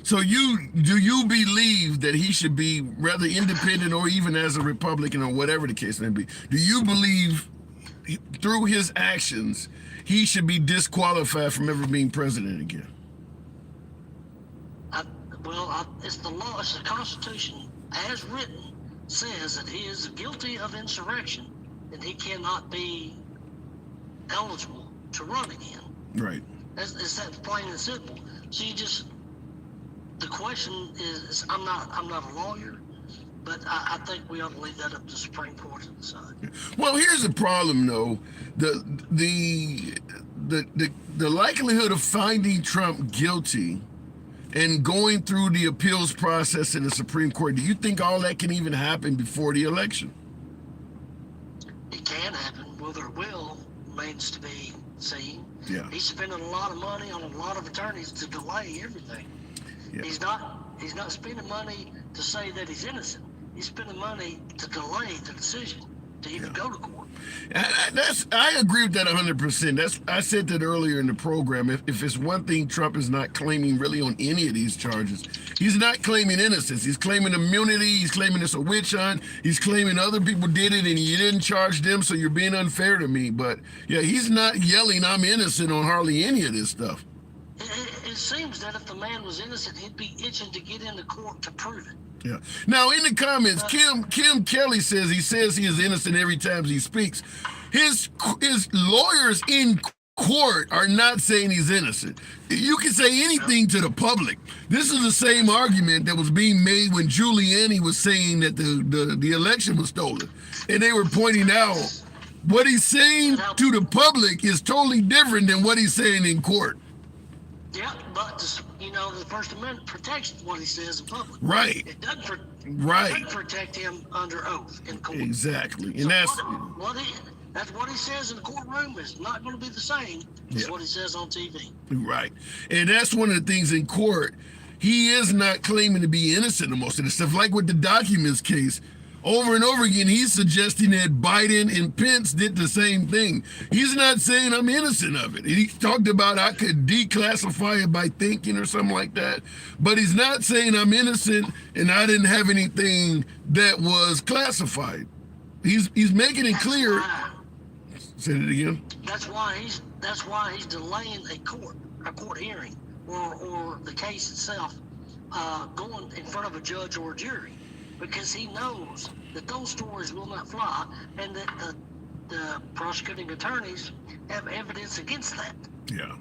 So do you believe that he should be rather independent or even as a Republican or whatever the case may be? Do you believe through his actions he should be disqualified from ever being president again? It's the law. It's the Constitution as written says that he is guilty of insurrection and he cannot be eligible to run again. Right. It's that plain and simple. So the question is, I'm not a lawyer, but I think we ought to leave that up to the Supreme Court to decide. Well, here's the problem, though. The likelihood of finding Trump guilty and going through the appeals process in the Supreme Court, do you think all that can even happen before the election? It can happen. Whether it will remains to be seen. Yeah. He's spending a lot of money on a lot of attorneys to delay everything. Yeah. He's not spending money to say that he's innocent. He's spending money to delay the decision to even go to court. I agree with that 100%. I said that earlier in the program. If it's one thing Trump is not claiming really on any of these charges, he's not claiming innocence. He's claiming immunity. He's claiming it's a witch hunt. He's claiming other people did it and you didn't charge them, so you're being unfair to me. But yeah, he's not yelling I'm innocent on hardly any of this stuff. It seems that if the man was innocent, he'd be itching to get into court to prove it. Yeah. Now, in the comments, Kim Kelly says he is innocent every time he speaks. His lawyers in court are not saying he's innocent. You can say anything to the public. This is the same argument that was being made when Giuliani was saying that the election was stolen. And they were pointing out what he's saying to the public is totally different than what he's saying in court. Yeah, but the First Amendment protects what he says in public. Right. It doesn't protect him under oath in court. Exactly. And so that's what he says in the courtroom is not going to be the same as what he says on TV. Right. And that's one of the things in court. He is not claiming to be innocent of most of this stuff. Like with the documents case, over and over again, he's suggesting that Biden and Pence did the same thing. He's not saying I'm innocent of it. He talked about I could declassify it by thinking or something like that. But he's not saying I'm innocent and I didn't have anything that was classified. He's making it clear. Say it again. That's why he's delaying a court hearing or the case itself going in front of a judge or a jury. Because he knows that those stories will not fly and that the prosecuting attorneys have evidence against that. Yeah.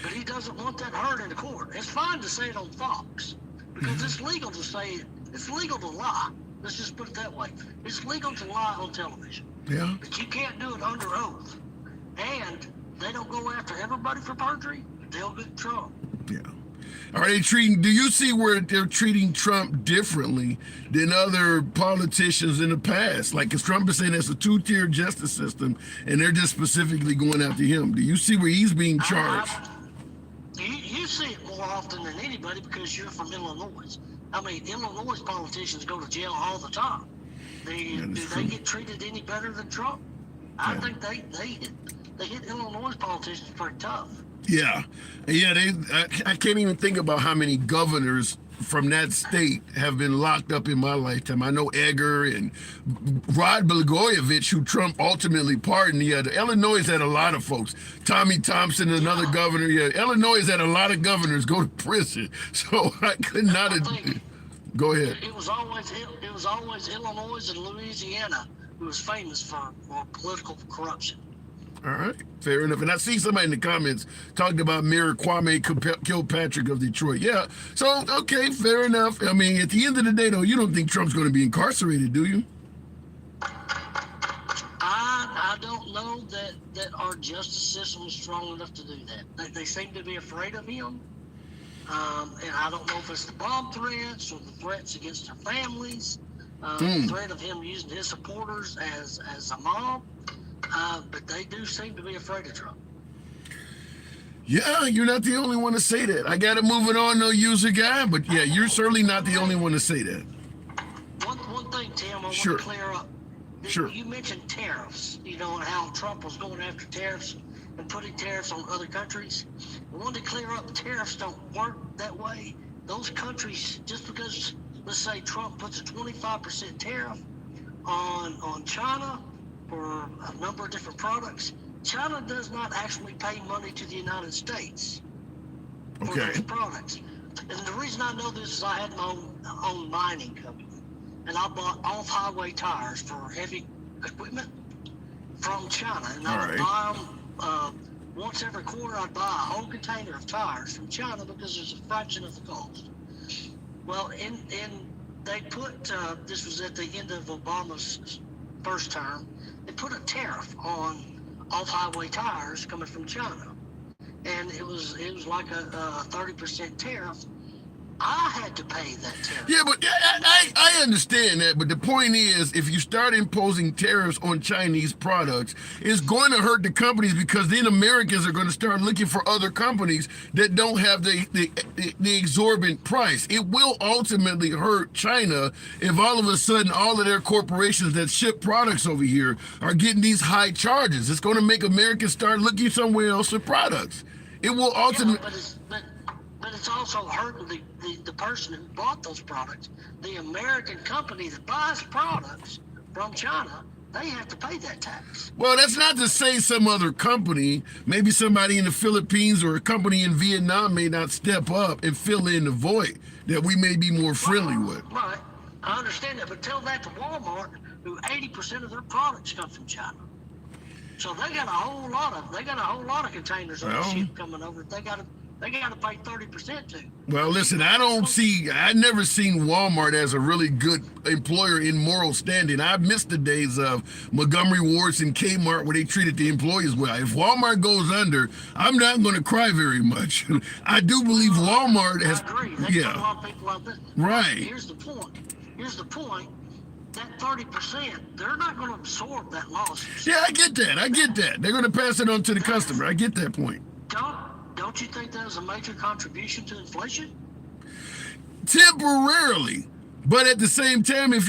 But he doesn't want that heard in the court. It's fine to say it on Fox because it's legal to say it. It's legal to lie. Let's just put it that way. It's legal to lie on television. Yeah. But you can't do it under oath. And they don't go after everybody for perjury. They'll get Trump. Yeah. Do you see where they're treating Trump differently than other politicians in the past? Like, because Trump is saying there's a two-tier justice system, and they're just specifically going after him. Do you see where he's being charged? You see it more often than anybody because you're from Illinois. I mean, Illinois politicians go to jail all the time. Do they get treated any better than Trump? I think they hit Illinois politicians pretty tough. Yeah, yeah. I can't even think about how many governors from that state have been locked up in my lifetime. I know Edgar and Rod Blagojevich, who Trump ultimately pardoned. Yeah, Illinois has had a lot of folks. Tommy Thompson, another governor. Yeah, Illinois has had a lot of governors go to prison. So I could not. Go ahead. It was always Illinois and Louisiana who was famous for political corruption. All right, fair enough. And I see somebody in the comments talking about Mayor Kwame Kilpatrick of Detroit. Yeah, so, okay, fair enough. I mean, at the end of the day, though, you don't think Trump's going to be incarcerated, do you? I don't know that our justice system is strong enough to do that. They seem to be afraid of him. And I don't know if it's the bomb threats or the threats against their families, the threat of him using his supporters as a mob. But they do seem to be afraid of Trump. Yeah, you're not the only one to say that. I got to move it on, no user guy, but yeah, you're certainly not the only one to say that. One thing, Tim, I want Sure. to clear up. Sure. You mentioned tariffs, and how Trump was going after tariffs and putting tariffs on other countries. I wanted to clear up, tariffs don't work that way. Those countries, just because, let's say Trump puts a 25% tariff on China for a number of different products, China does not actually pay money to the United States for Okay. those products. And the reason I know this is I had my own mining company, and I bought off-highway tires for heavy equipment from China, and I would buy them once every quarter. I'd buy a whole container of tires from China because it's a fraction of the cost. Well, they put this was at the end of Obama's first term. They put a tariff on off-highway tires coming from China, and it was like a 30% tariff. I had to pay that tariff. Yeah, but I understand that. But the point is, if you start imposing tariffs on Chinese products, it's going to hurt the companies, because then Americans are going to start looking for other companies that don't have the exorbitant price. It will ultimately hurt China if all of a sudden all of their corporations that ship products over here are getting these high charges. It's going to make Americans start looking somewhere else for products. It will ultimately... But it's also hurting the person who bought those products. The American company that buys products from China, they have to pay that tax. Well, that's not to say some other company, maybe somebody in the Philippines or a company in Vietnam may not step up and fill in the void that we may be more friendly with. Right. I understand that, but tell that to Walmart, who 80% of their products come from China. So they got a whole lot of containers on the ship coming over. They got to pay 30% to. Well, listen, I never seen Walmart as a really good employer in moral standing. I've missed the days of Montgomery Ward's and Kmart where they treated the employees well. If Walmart goes under, I'm not going to cry very much. I do believe Walmart has. I agree. They put a lot of people out of business. Right. Here's the point. That 30%, they're not going to absorb that loss. Yeah, I get that. They're going to pass it on to the customer. I get that point. Don't you think that was a major contribution to inflation? Temporarily, but at the same time, if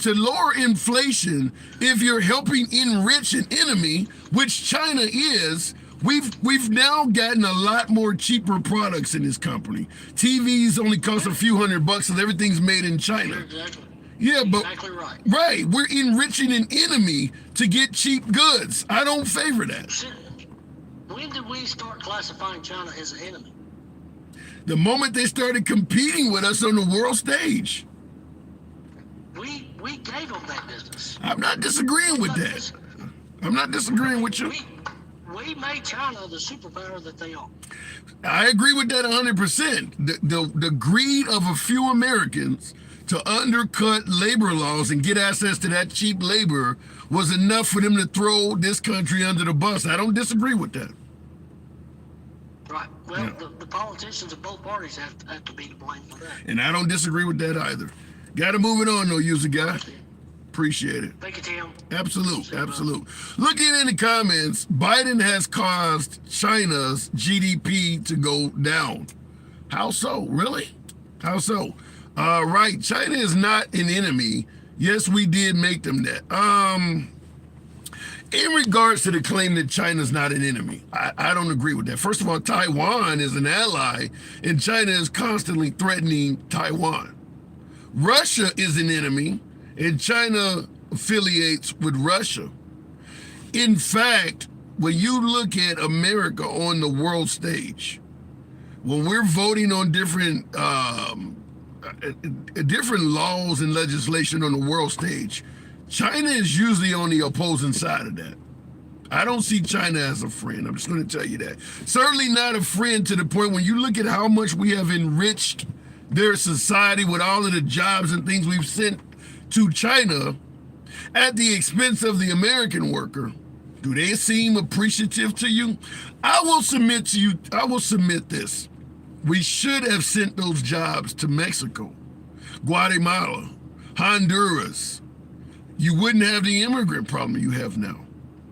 to lower inflation, if you're helping enrich an enemy, which China is, we've now gotten a lot more cheaper products in this company. TVs only cost a few $100, and everything's made in China. Exactly. Yeah, but exactly right. Right, we're enriching an enemy to get cheap goods. I don't favor that. When did we start classifying China as an enemy? The moment they started competing with us on the world stage. We gave them that business. I'm not disagreeing with that. I'm not disagreeing with you. We made China the superpower that they are. I agree with that 100%. The greed of a few Americans to undercut labor laws and get access to that cheap labor was enough for them to throw this country under the bus. I don't disagree with that. Right. Well, the politicians of both parties have to be to blame for that. And I don't disagree with that either. Got to move it on, though, user guy. Appreciate it. Thank you, Tim. Absolute. Looking in the comments, Biden has caused China's GDP to go down. How so? Really? How so? Right. China is not an enemy. Yes, we did make them that. in regards to the claim that China's not an enemy, I don't agree with that. First of all, Taiwan is an ally, and China is constantly threatening Taiwan. Russia is an enemy, and China affiliates with Russia. In fact, when you look at America on the world stage, when we're voting on different laws and legislation on the world stage, China is usually on the opposing side of that. I don't see China as a friend. I'm just going to tell you that. Certainly not a friend to the point when you look at how much we have enriched their society with all of the jobs and things we've sent to China at the expense of the American worker. Do they seem appreciative to you? I will submit to you, I will submit this. We should have sent those jobs to Mexico, Guatemala, Honduras. You wouldn't have the immigrant problem you have now.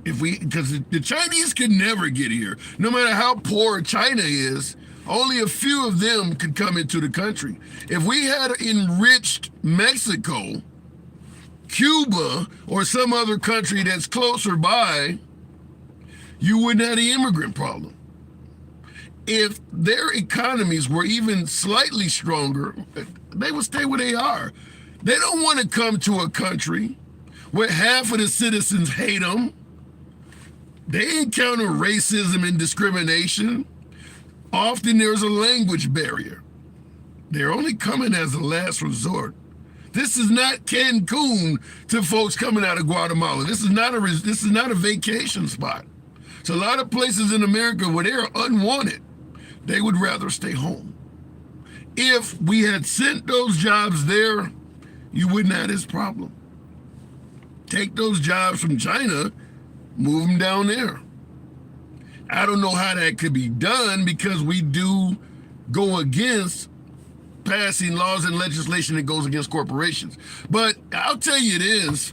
Because the Chinese could never get here. No matter how poor China is, only a few of them could come into the country. If we had enriched Mexico, Cuba, or some other country that's closer by, you wouldn't have the immigrant problem. If their economies were even slightly stronger, they would stay where they are. They don't want to come to a country where half of the citizens hate them. They encounter racism and discrimination. Often there's a language barrier. They're only coming as a last resort. This is not Cancun to folks coming out of Guatemala. This is not a vacation spot. So a lot of places in America where they're unwanted, they would rather stay home. If we had sent those jobs there, you wouldn't have this problem. Take those jobs from China, move them down there. I don't know how that could be done because we do go against passing laws and legislation that goes against corporations. But I'll tell you this,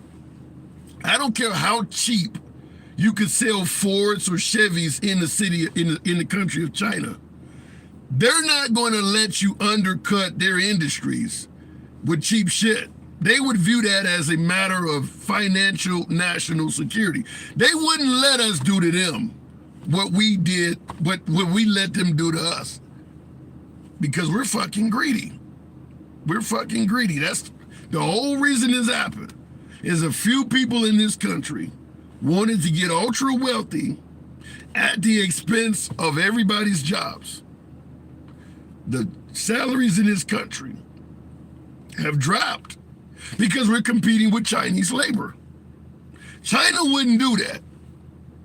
I don't care how cheap you could sell Fords or Chevys in the city, in the country of China. They're not going to let you undercut their industries with cheap shit. They would view that as a matter of financial national security. They wouldn't let us do to them what we did, what we let them do to us. Because we're fucking greedy. We're fucking greedy. That's the whole reason this happened, is a few people in this country wanted to get ultra wealthy at the expense of everybody's jobs. The salaries in this country have dropped because we're competing with Chinese labor. China wouldn't do that.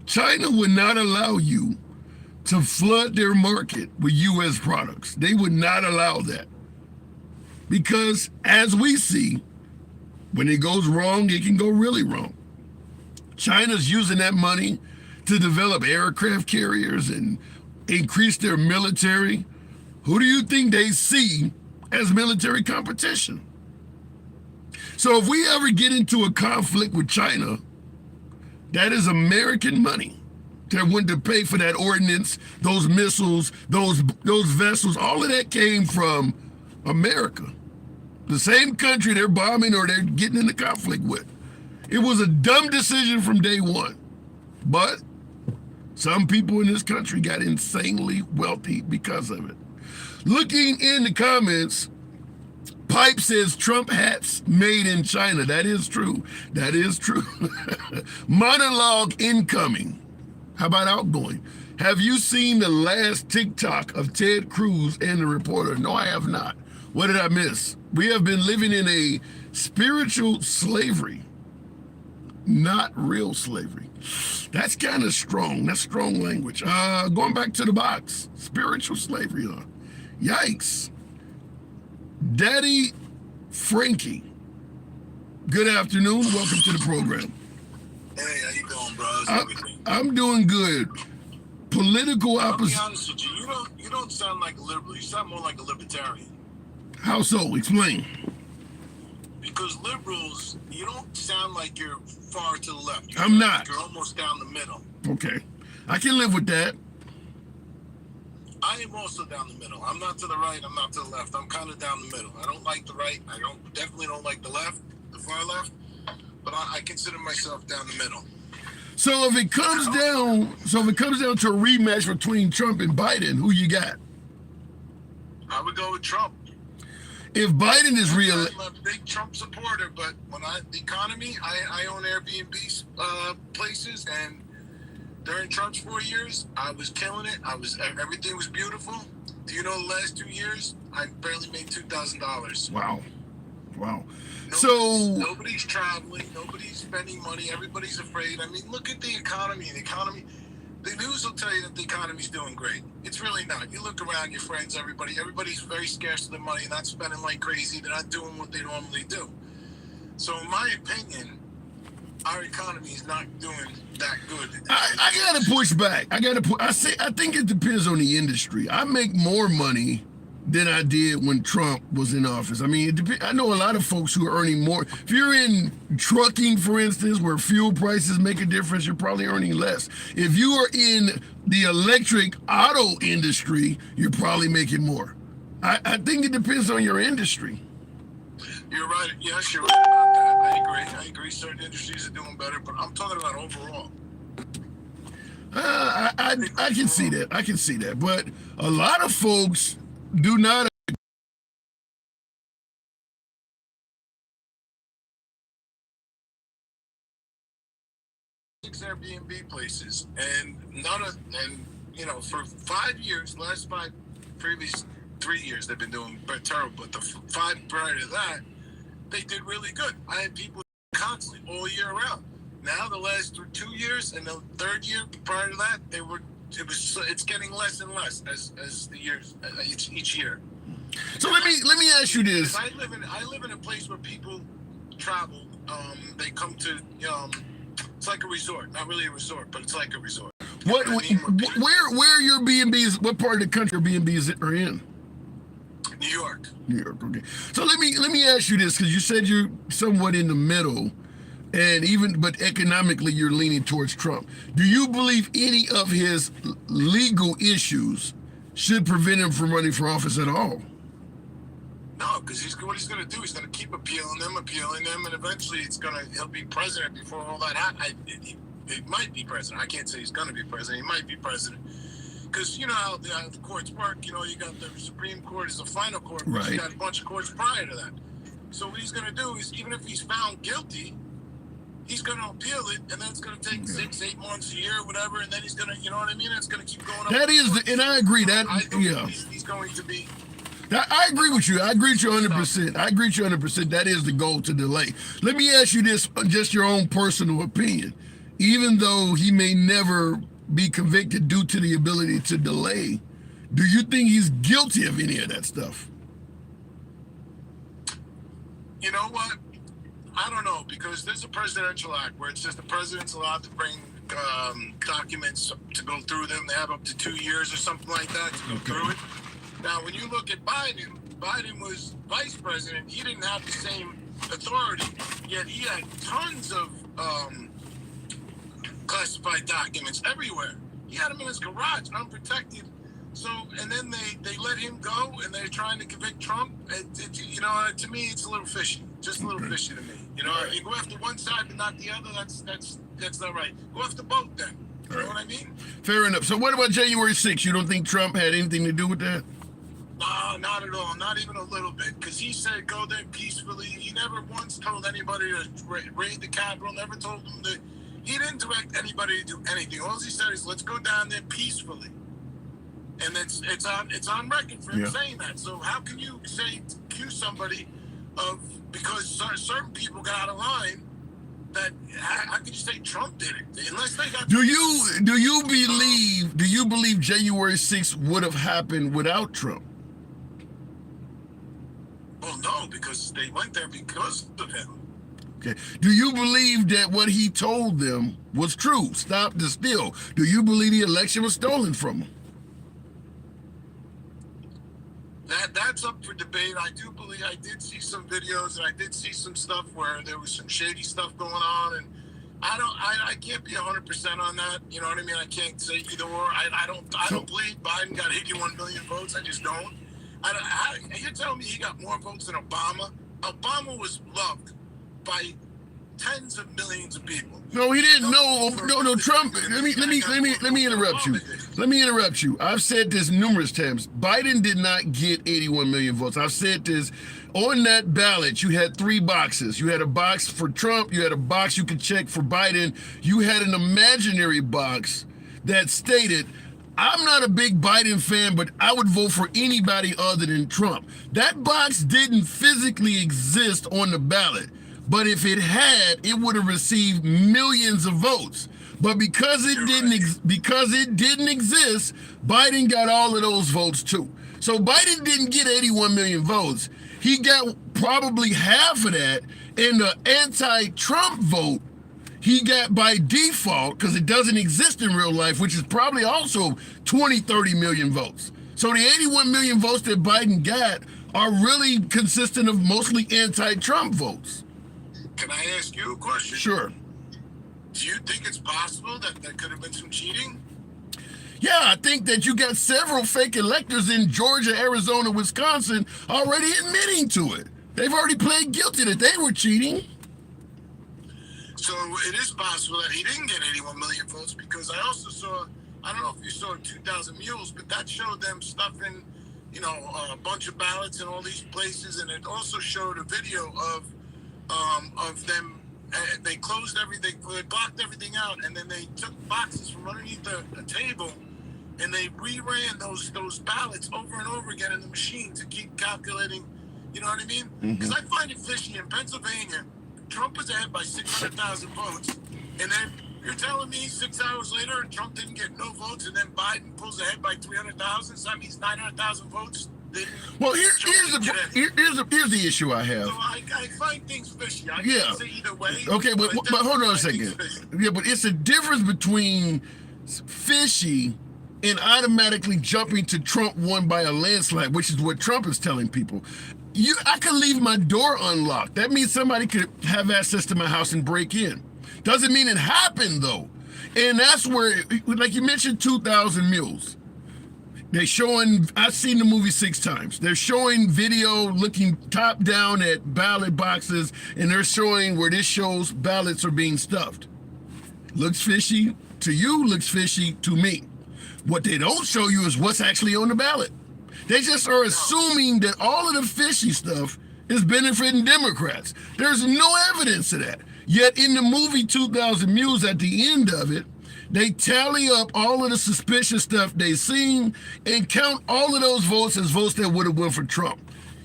China would not allow you to flood their market with U.S. products. They would not allow that. Because as we see, when it goes wrong, it can go really wrong. China's using that money to develop aircraft carriers and increase their military. Who do you think they see as military competition? So if we ever get into a conflict with China, that is American money that went to pay for that ordnance, those missiles, those vessels. All of that came from America, the same country they're bombing or they're getting into conflict with. It was a dumb decision from day one, but some people in this country got insanely wealthy because of it. Looking in the comments, Pipe says Trump hats made in China. That is true. That is true. Monologue incoming. How about outgoing? Have you seen the last TikTok of Ted Cruz and the reporter? No, I have not. What did I miss? We have been living in a spiritual slavery, not real slavery. That's kind of strong. That's strong language. Going back to the box. Spiritual slavery, huh? Yikes. Daddy Frankie. Good afternoon. Welcome to the program. Hey, how you doing, bro? I'm doing good. Political I'll be opposition. honest with you. You don't sound like a liberal. You sound more like a libertarian. How so? Explain. Because liberals, you don't sound like you're far to the left. I'm not. You're almost down the middle. Okay. I can live with that. I am also down the middle. I'm not to the right. I'm not to the left. I'm kind of down the middle. I don't like the right. I definitely don't like the left, the far left. But I consider myself down the middle. So if it comes down to a rematch between Trump and Biden, who you got? I would go with Trump. If Biden is real, I'm a big Trump supporter, but when the economy, I own Airbnb places, and during Trump's 4 years, I was killing it. Everything was beautiful. Do you know the last 2 years, I barely made $2,000. wow. Nobody's traveling, nobody's spending money, everybody's afraid. I mean, look at the economy. The news will tell you that the economy's doing great. It's really not. You look around, your friends, everybody's very scarce of their money, not spending like crazy. They're not doing what they normally do. So in my opinion, our economy is not doing that good. I gotta push back. I think it depends on the industry. I make more money than I did when Trump was in office. I mean, I know a lot of folks who are earning more. If you're in trucking, for instance, where fuel prices make a difference, you're probably earning less. If you are in the electric auto industry, you're probably making more. I think it depends on your industry. You're right. Yes, you're right about that. I agree. Certain industries are doing better, but I'm talking about overall. I can see that. I can see that. But a lot of folks do not. Six Airbnb places, and for 5 years, previous 3 years, they've been doing terrible. But the 5 prior to that, they did really good. I had people constantly all year round. Now the last 2 years and the third year prior to that, it's getting less and less as the years each year. So let me ask you this. I live in a place where people travel. They come to it's like a resort, not really a resort, but it's like a resort. Where are your B&Bs? What part of the country B&Bs are in? New York. New York. Okay. So let me ask you this, because you said you're somewhat in the middle, but economically you're leaning towards Trump. Do you believe any of his legal issues should prevent him from running for office at all? No, because what he's going to do, he's going to keep appealing them, and eventually he'll be president before all that happens. He might be president. I can't say he's going to be president. He might be president. Because you know how the courts work. You got the Supreme Court is the final court, but right. You got a bunch of courts prior to that. So what he's going to do is, even if he's found guilty, he's going to appeal it, and then it's going to take 6-8 months, a year, whatever, and then he's going to, you know what I mean? It's going to keep going up. And I agree that, yeah. He's going to be. I agree with you. I agree with you 100%. I agree with you 100%. That is the goal, to delay. Let me ask you this, just your own personal opinion. Even though he may never be convicted due to the ability to delay, do you think he's guilty of any of that stuff? You know what? I don't know, because there's a presidential act where it says the president's allowed to bring documents to go through them. They have up to 2 years or something like that to go through it. Now, when you look at Biden was vice president. He didn't have the same authority, yet he had tons of classified documents everywhere. He had them in his garage, unprotected. So, and then they let him go, and they're trying to convict Trump. To me, it's a little fishy. Just a little fishy to me. You go after one side but not the other. That's not right. Go after both then. You know what I mean? Fair enough. So what about January 6th? You don't think Trump had anything to do with that? No, not at all. Not even a little bit. Because he said go there peacefully. He never once told anybody to raid the Capitol. Never told them that. He didn't direct anybody to do anything. All he said is let's go down there peacefully. And it's on record for him saying that. So how can you accuse somebody of, because certain people got out of line, that how could you say Trump did it? Unless they got. Do you believe January 6th would have happened without Trump? Well, no, because they went there because of him. Okay. Do you believe that what he told them was true? Stop the steal. Do you believe the election was stolen from him? That's up for debate. I do believe I did see some videos, and I did see some stuff where there was some shady stuff going on, and I can't be 100% on that. You know what I mean? I can't say either or. I don't believe Biden got 81 million votes. I just don't. You're telling me he got more votes than Obama? Obama was loved by tens of millions of people. No, he didn't know. No, Trump. Let me interrupt you. Let me interrupt you. I've said this numerous times. Biden did not get 81 million votes. I've said this. On that ballot, you had 3 boxes. You had a box for Trump. You had a box you could check for Biden. You had an imaginary box that stated, I'm not a big Biden fan, but I would vote for anybody other than Trump. That box didn't physically exist on the ballot. But if it had, it would have received millions of votes. But because it didn't exist, Biden got all of those votes too. So Biden didn't get 81 million votes. He got probably half of that, and the anti-Trump vote he got by default, because it doesn't exist in real life, which is probably also 20, 30 million votes. So the 81 million votes that Biden got are really consistent of mostly anti-Trump votes. Can I ask you a question? Sure. Do you think it's possible that there could have been some cheating? Yeah, I think that you got several fake electors in Georgia, Arizona, Wisconsin already admitting to it. They've already pled guilty that they were cheating. So it is possible that he didn't get 81 million votes, because I also saw, I don't know if you saw 2,000 Mules, but that showed them stuffing, a bunch of ballots in all these places, and it also showed a video of them. They closed everything, they blocked everything out, and then they took boxes from underneath the table, and they reran those ballots over and over again in the machine to keep calculating. You know what I mean? Because I find it fishy. In Pennsylvania, Trump was ahead by 600,000 votes, and then you're telling me 6 hours later Trump didn't get no votes, and then Biden pulls ahead by 300,000. So that means 900,000 votes. Well, here's the issue I have. So I find things fishy. I Yeah. can't say either way. Okay, but hold on a second. Yeah, but it's a difference between fishy and automatically jumping to Trump won by a landslide, which is what Trump is telling people. I could leave my door unlocked. That means somebody could have access to my house and break in. Doesn't mean it happened, though. And that's where, like you mentioned, 2,000 Mules. They're showing, I've seen the movie 6 times. They're showing video looking top down at ballot boxes, and they're showing where this shows ballots are being stuffed. Looks fishy to you, looks fishy to me. What they don't show you is what's actually on the ballot. They just are assuming that all of the fishy stuff is benefiting Democrats. There's no evidence of that. Yet in the movie 2,000 Mules, at the end of it, they tally up all of the suspicious stuff they've seen and count all of those votes as votes that would have went for Trump.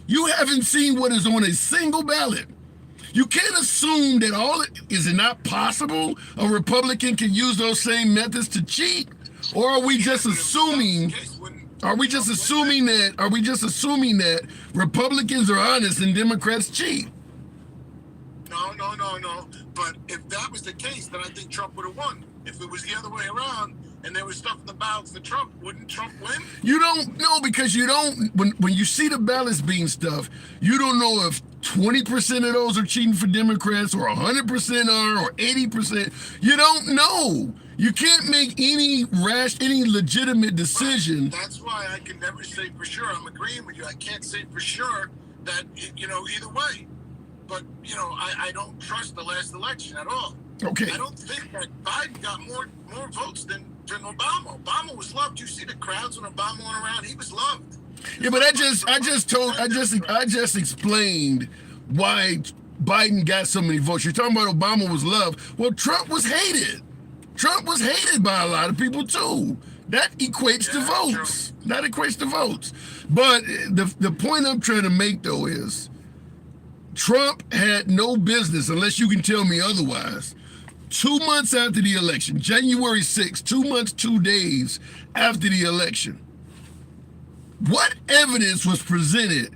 You haven't seen what is on a single ballot. You can't assume that is it not possible a Republican can use those same methods to cheat? Or are we just assuming that Republicans are honest and Democrats cheat? No. But if that was the case, then I think Trump would have won. If it was the other way around and there was stuff in the ballots for Trump, wouldn't Trump win? You don't know, because you don't, when you see the ballots being stuffed, you don't know if 20% of those are cheating for Democrats or 100% are or 80%. You don't know. You can't make any legitimate decision. Right. That's why I can never say for sure. I'm agreeing with you. I can't say for sure that, either way. But, I don't trust the last election at all. Okay. I don't think that Biden got more votes than Obama. Obama was loved. You see the crowds when Obama went around. He was loved. Yeah, but I just explained why Biden got so many votes. You're talking about Obama was loved. Well, Trump was hated. Trump was hated by a lot of people too. That equates to votes. True. That equates to votes. But the point I'm trying to make, though, is Trump had no business, unless you can tell me otherwise, 2 months after the election, January 6th, 2 months, 2 days after the election. What evidence was presented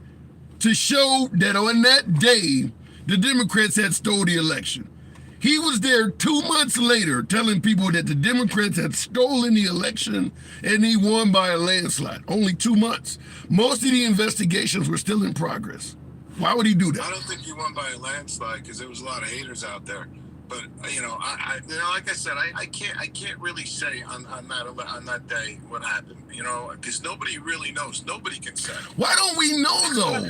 to show that on that day, the Democrats had stole the election? He was there 2 months later telling people that the Democrats had stolen the election and he won by a landslide. Only 2 months. Most of the investigations were still in progress. Why would he do that? I don't think he won by a landslide because there was a lot of haters out there. But like I said, I can't really say on that day what happened. Because nobody really knows. Nobody can say. Why don't we know though?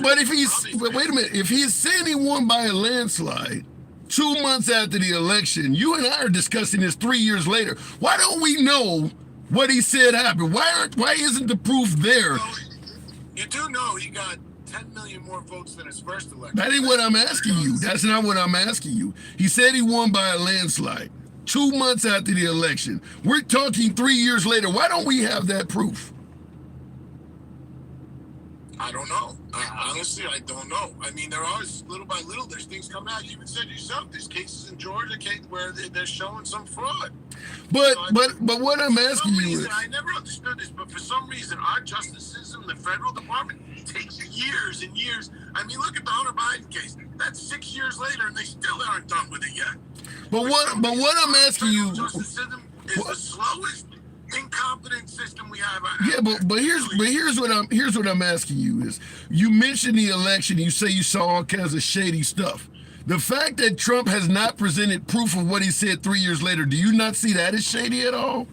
But if wait a minute, if he's saying he won by a landslide, 2 months after the election. You and I are discussing this 3 years later. Why don't we know what he said happened? Why isn't the proof there? Well, you do know he got 10 million more votes than his first election. That ain't what I'm asking you. That's not what I'm asking you. He said he won by a landslide 2 months after the election. We're talking 3 years later. Why don't we have that proof? I don't know. Honestly, I don't know. I mean, there are little by little, there's things coming out. You even said yourself, there's cases in Georgia where they're showing some fraud. But what I'm For asking some you is, reason, I never understood this, but for some reason, our justice system, the federal department, takes years and years. I mean, look at the Hunter Biden case. That's 6 years later, and they still aren't done with it yet. but what I'm asking you. The justice system is the slowest, incompetent system we have. Yeah, but here's what I'm asking you is, you mentioned the election. You say you saw all kinds of shady stuff. The fact that Trump has not presented proof of what he said 3 years later, do you not see that as shady at all?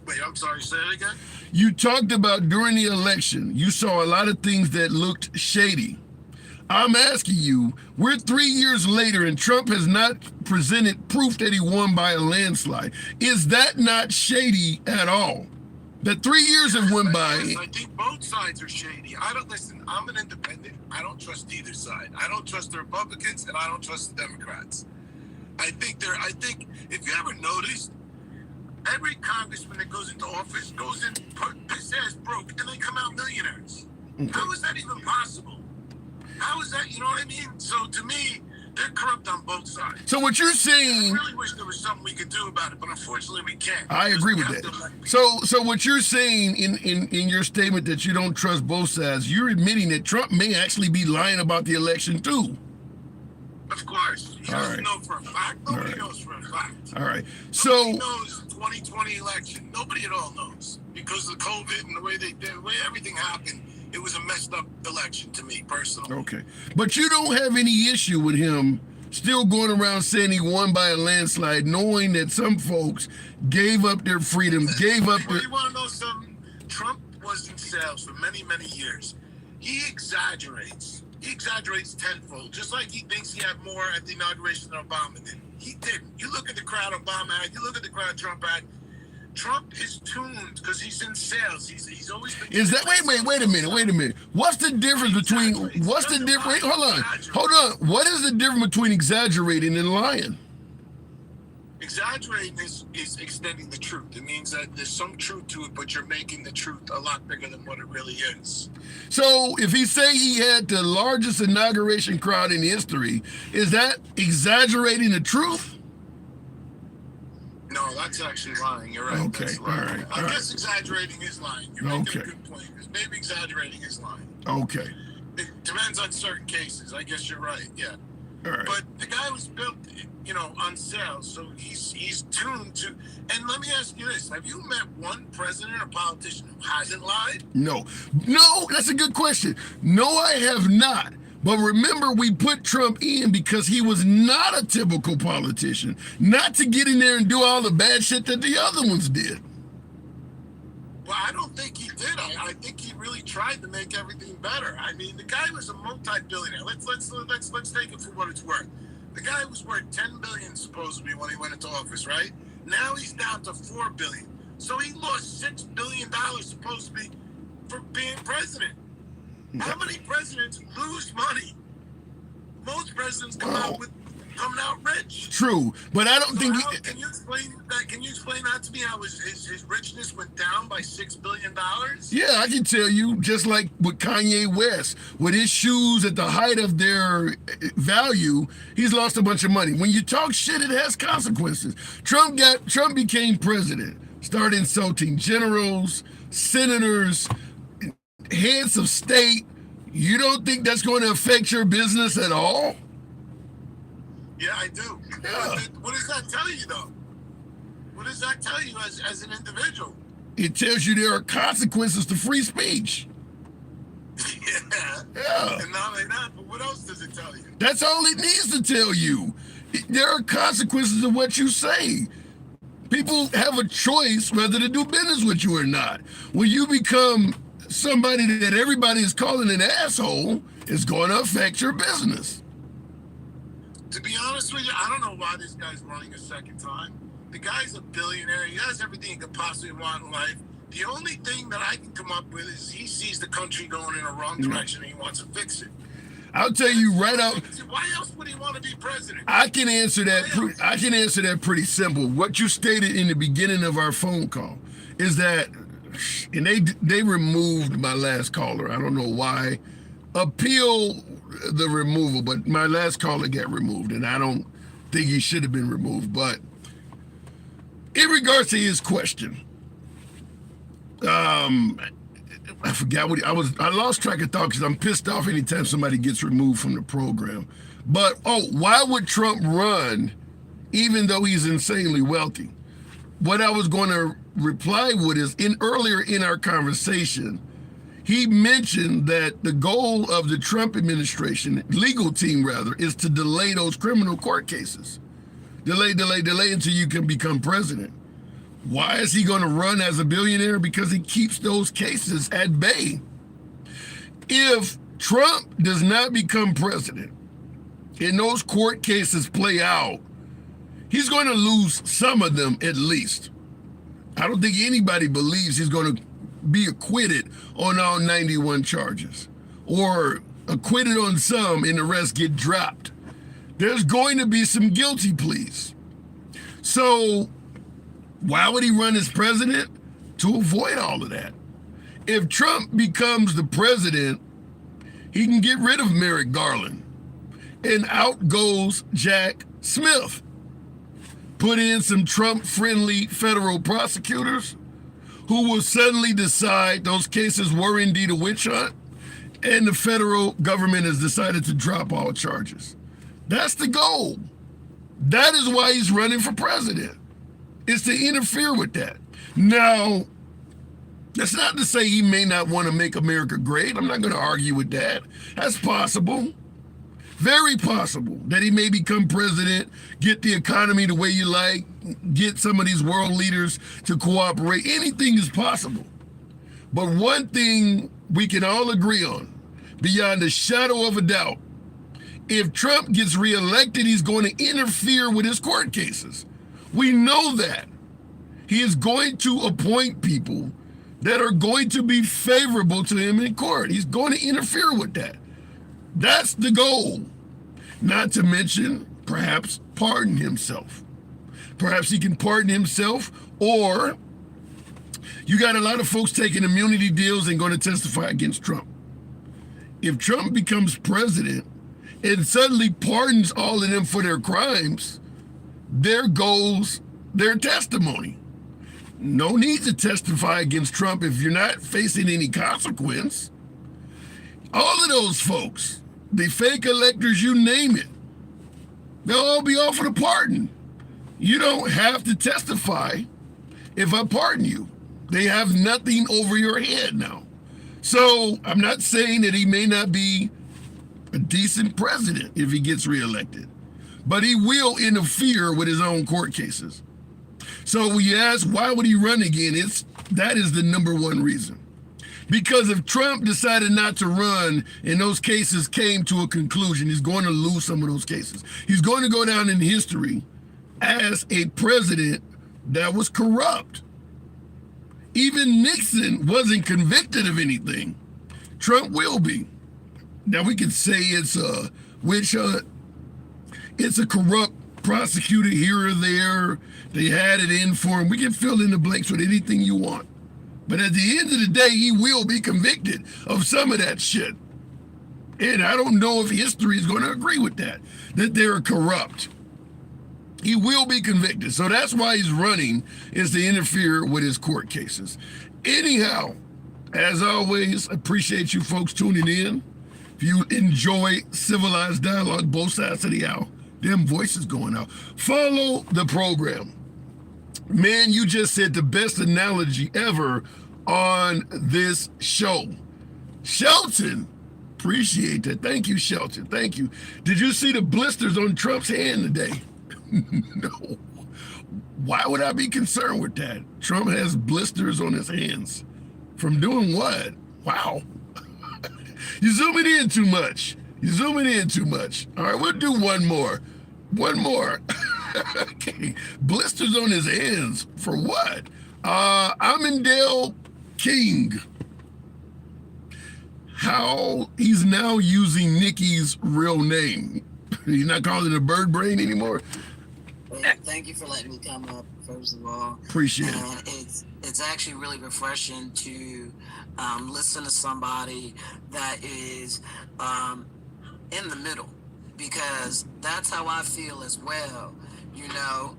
Wait, I'm sorry, say it again? You talked about during the election, you saw a lot of things that looked shady. I'm asking you, we're 3 years later and Trump has not presented proof that he won by a landslide. Is that not shady at all? That 3 years have went by. Yes, I think both sides are shady. Listen, I'm an independent. I don't trust either side. I don't trust the Republicans and I don't trust the Democrats. I think if you ever noticed, every congressman that goes into office goes in piss ass broke and they come out millionaires. Okay. How is that even possible? How is that? You know what I mean? So to me, they're corrupt on both sides. So what you're saying, I really wish there was something we could do about it, but unfortunately we can't. I agree with We have that. to elect So what you're saying in your statement that you don't trust both sides, you're admitting that Trump may actually be lying about the election too. Of course. He All doesn't right. know for a fact. Nobody right. knows for a fact. All right. Nobody So knows the 2020 election. Nobody at all knows. Because of COVID and the way the way everything happened, it was a messed up election to me personally. okay, but you don't have any issue with him still going around saying he won by a landslide, knowing that some folks gave up their freedom, gave up their. You want to know something? Trump was in sales for many, many years. He exaggerates. He exaggerates tenfold, just like he thinks he had more at the inauguration than Obama did. He didn't. You look at the crowd Obama had, you look at the crowd Trump had. Trump is tuned because he's in sales. He's always been. Is that wait a minute? What's the difference between hold on. What is the difference between exaggerating and lying? Exaggerating is extending the truth. It means that there's some truth to it, but you're making the truth a lot bigger than what it really is. So if he say he had the largest inauguration crowd in history, is that exaggerating the truth? No, that's actually lying. You're right. Okay, That's lying. all right, I all guess exaggerating is lying. You're making Okay. a good point. Because maybe exaggerating is lying. Okay, It depends on certain cases. I guess you're right. Yeah. all right. But the guy was built, on sales, so he's tuned to. And let me ask you this: have you met one president or politician who hasn't lied? No, that's a good question. No, I have not. But remember, we put Trump in because he was not a typical politician, not to get in there and do all the bad shit that the other ones did. Well, I don't think he did. I think he really tried to make everything better. I mean, the guy was a multi-billionaire. Let's take it for what it's worth. The guy was worth $10 billion supposedly when he went into office, right? Now he's down to $4 billion. So he lost $6 billion supposedly for being president. How many presidents lose money? Most presidents coming out rich. True, but I don't So think. can you explain that? Can you explain that to me? How his richness went down by $6 billion? Yeah, I can tell you, just like with Kanye West, with his shoes at the height of their value, he's lost a bunch of money. When you talk shit, it has consequences. Trump became president, started insulting generals, senators, heads of state. You don't think that's going to affect your business at all? Yeah, I do. Yeah. What does that tell you, though? What does that tell you as an individual? It tells you there are consequences to free speech. Yeah. And not only that, but what else does it tell you? That's all it needs to tell you. There are consequences of what you say. People have a choice whether to do business with you or not. When you become somebody that everybody is calling an asshole, it's going to affect your business. To be honest with you, I don't know why this guy's running a second time. The guy's a billionaire. He has everything he could possibly want in life. The only thing that I can come up with is he sees the country going in a wrong direction and he wants to fix it. I'll tell you right out. Why else would he want to be president? I can answer that. I can answer that pretty simple. What you stated in the beginning of our phone call is that, and they removed my last caller. I don't know why. Appeal the removal, but my last caller got removed, and I don't think he should have been removed. But in regards to his question, I forgot what I lost track of thought because I'm pissed off anytime somebody gets removed from the program. But why would Trump run even though he's insanely wealthy? What I was going to reply with is earlier in our conversation, he mentioned that the goal of the Trump administration, legal team rather, is to delay those criminal court cases. Delay until you can become president. Why is he going to run as a billionaire? Because he keeps those cases at bay. If Trump does not become president and those court cases play out, he's going to lose some of them at least. I don't think anybody believes he's going to be acquitted on all 91 charges, or acquitted on some and the rest get dropped. There's going to be some guilty pleas. So why would he run as president? To avoid all of that. If Trump becomes the president, he can get rid of Merrick Garland, and out goes Jack Smith. Put in some Trump-friendly federal prosecutors who will suddenly decide those cases were indeed a witch hunt, and the federal government has decided to drop all charges. That's the goal. That is why he's running for president, is to interfere with that. Now, that's not to say he may not want to make America great. I'm not going to argue with that. That's possible. Very possible that he may become president, get the economy the way you like, get some of these world leaders to cooperate. Anything is possible. But one thing we can all agree on, beyond a shadow of a doubt, if Trump gets reelected, he's going to interfere with his court cases. We know that. He is going to appoint people that are going to be favorable to him in court. He's going to interfere with that. That's the goal. Not to mention, perhaps, pardon himself. Perhaps he can pardon himself, or you got a lot of folks taking immunity deals and going to testify against Trump. If Trump becomes president and suddenly pardons all of them for their crimes, there goes their testimony. No need to testify against Trump if you're not facing any consequence. All of those folks, the fake electors, you name it, they'll all be offered a pardon. You don't have to testify if I pardon you. They have nothing over your head now. So I'm not saying that he may not be a decent president if he gets reelected, but he will interfere with his own court cases. So when you ask why would he run again, that is the number one reason. Because if Trump decided not to run and those cases came to a conclusion, he's going to lose some of those cases. He's going to go down in history as a president that was corrupt. Even Nixon wasn't convicted of anything. Trump will be. Now we can say it's a witch hunt. It's a corrupt prosecutor here or there. They had it in for him. We can fill in the blanks with anything you want. But at the end of the day, he will be convicted of some of that shit. And I don't know if history is going to agree with that they're corrupt. He will be convicted. So that's why he's running, is to interfere with his court cases. Anyhow, as always, appreciate you folks tuning in. If you enjoy civilized dialogue, both sides of the aisle, them voices going out. Follow the program. Man, you just said the best analogy ever on this show. Shelton, appreciate that. Thank you, Shelton. Thank you. Did you see the blisters on Trump's hand today? No. Why would I be concerned with that? Trump has blisters on his hands. From doing what? Wow. You're zooming in too much. You're zooming in too much. All right, we'll do one more. One more. Okay. Blisters on his hands for what? Amandale King. How he's now using Nikki's real name. He's not calling it a bird brain anymore. Thank you for letting me come up. First of all, Appreciate it. and it's actually really refreshing to listen to somebody that is in the middle, because that's how I feel as well. You know,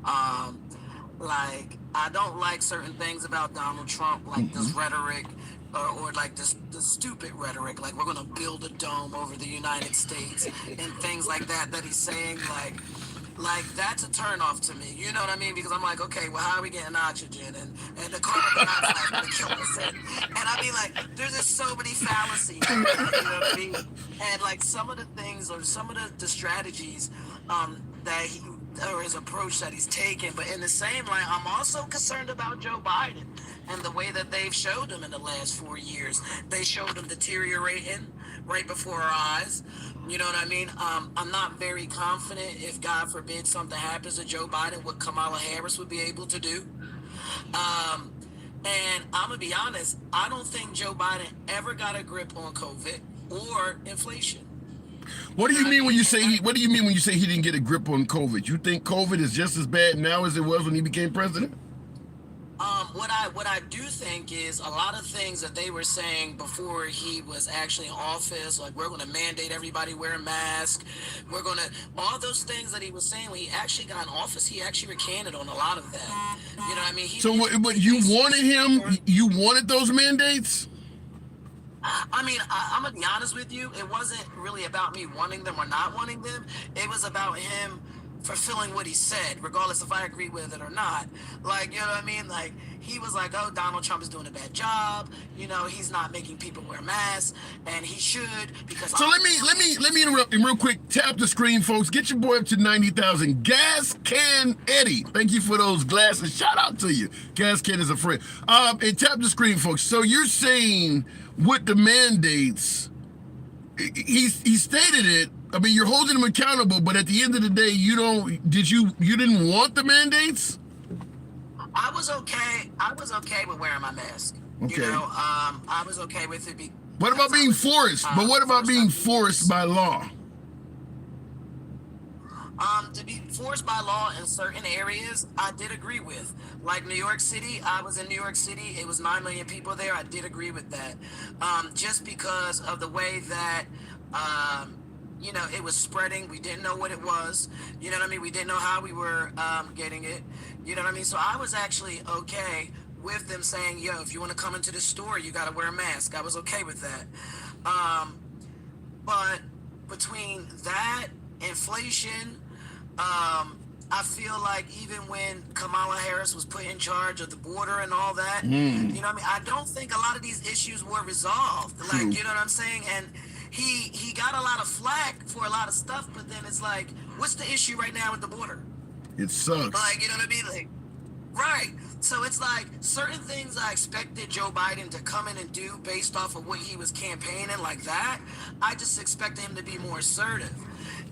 like I don't like certain things about Donald Trump, like this rhetoric. Or like this stupid rhetoric, like we're gonna build a dome over the United States and things like that he's saying, like that's a turnoff to me. You know what I mean? Because I'm like, okay, well, how are we getting oxygen and the carbon dioxide is gonna kill us? And I mean, like, there's just so many fallacies. You know what I mean? And like some of the things or some of the strategies that he or his approach that he's taken, but in the same line, I'm also concerned about Joe Biden and the way that they've showed him in the last 4 years. They showed him deteriorating right before our eyes. You know what I mean? I'm not very confident, if God forbid something happens to Joe Biden, what Kamala Harris would be able to do. And I'm gonna be honest, I don't think Joe Biden ever got a grip on COVID or inflation. What do you mean when you say what do you mean when you say he didn't get a grip on COVID? You think COVID is just as bad now as it was when he became president? What I do think is a lot of things that they were saying before he was actually in office, like we're going to mandate everybody wear a mask, we're going to, all those things that he was saying when he actually got in office, he actually recanted on a lot of that. You know what I mean? So what you wanted him, you wanted those mandates? I mean, I'm going to be honest with you. It wasn't really about me wanting them or not wanting them. It was about him fulfilling what he said, regardless if I agree with it or not. Like, you know what I mean? Like, he was like, oh, Donald Trump is doing a bad job. You know, he's not making people wear masks, and he should, because... So let me interrupt him real quick. Tap the screen, folks. Get your boy up to 90,000. Gas Can Eddie. Thank you for those glasses. Shout out to you. Gas Can is a friend. And tap the screen, folks. So you're saying with the mandates, he stated it. I mean, you're holding him accountable, but at the end of the day, you didn't want the mandates? I was okay with wearing my mask. Okay. You know, I was okay with it. What about being forced? But what about being forced by law? To be forced by law in certain areas, I did agree with. Like New York City, I was in New York City. It was 9 million people there. I did agree with that. Just because of the way that, you know, it was spreading. We didn't know what it was. You know what I mean? We didn't know how we were getting it. You know what I mean? So I was actually okay with them saying, yo, if you want to come into the store, you got to wear a mask. I was okay with that. But between that, inflation, I feel like even when Kamala Harris was put in charge of the border and all that, you know what I mean? I don't think a lot of these issues were resolved. Like, you know what I'm saying? And he got a lot of flack for a lot of stuff, but then it's like, what's the issue right now with the border? It sucks. Like, you know what I mean? Like, right. So it's like certain things I expected Joe Biden to come in and do based off of what he was campaigning like that. I just expected him to be more assertive.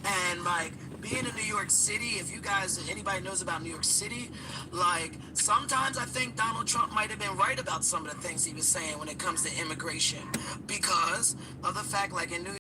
And like being in New York City, if you guys, anybody knows about New York City, like sometimes I think Donald Trump might have been right about some of the things he was saying when it comes to immigration, because of the fact, like in New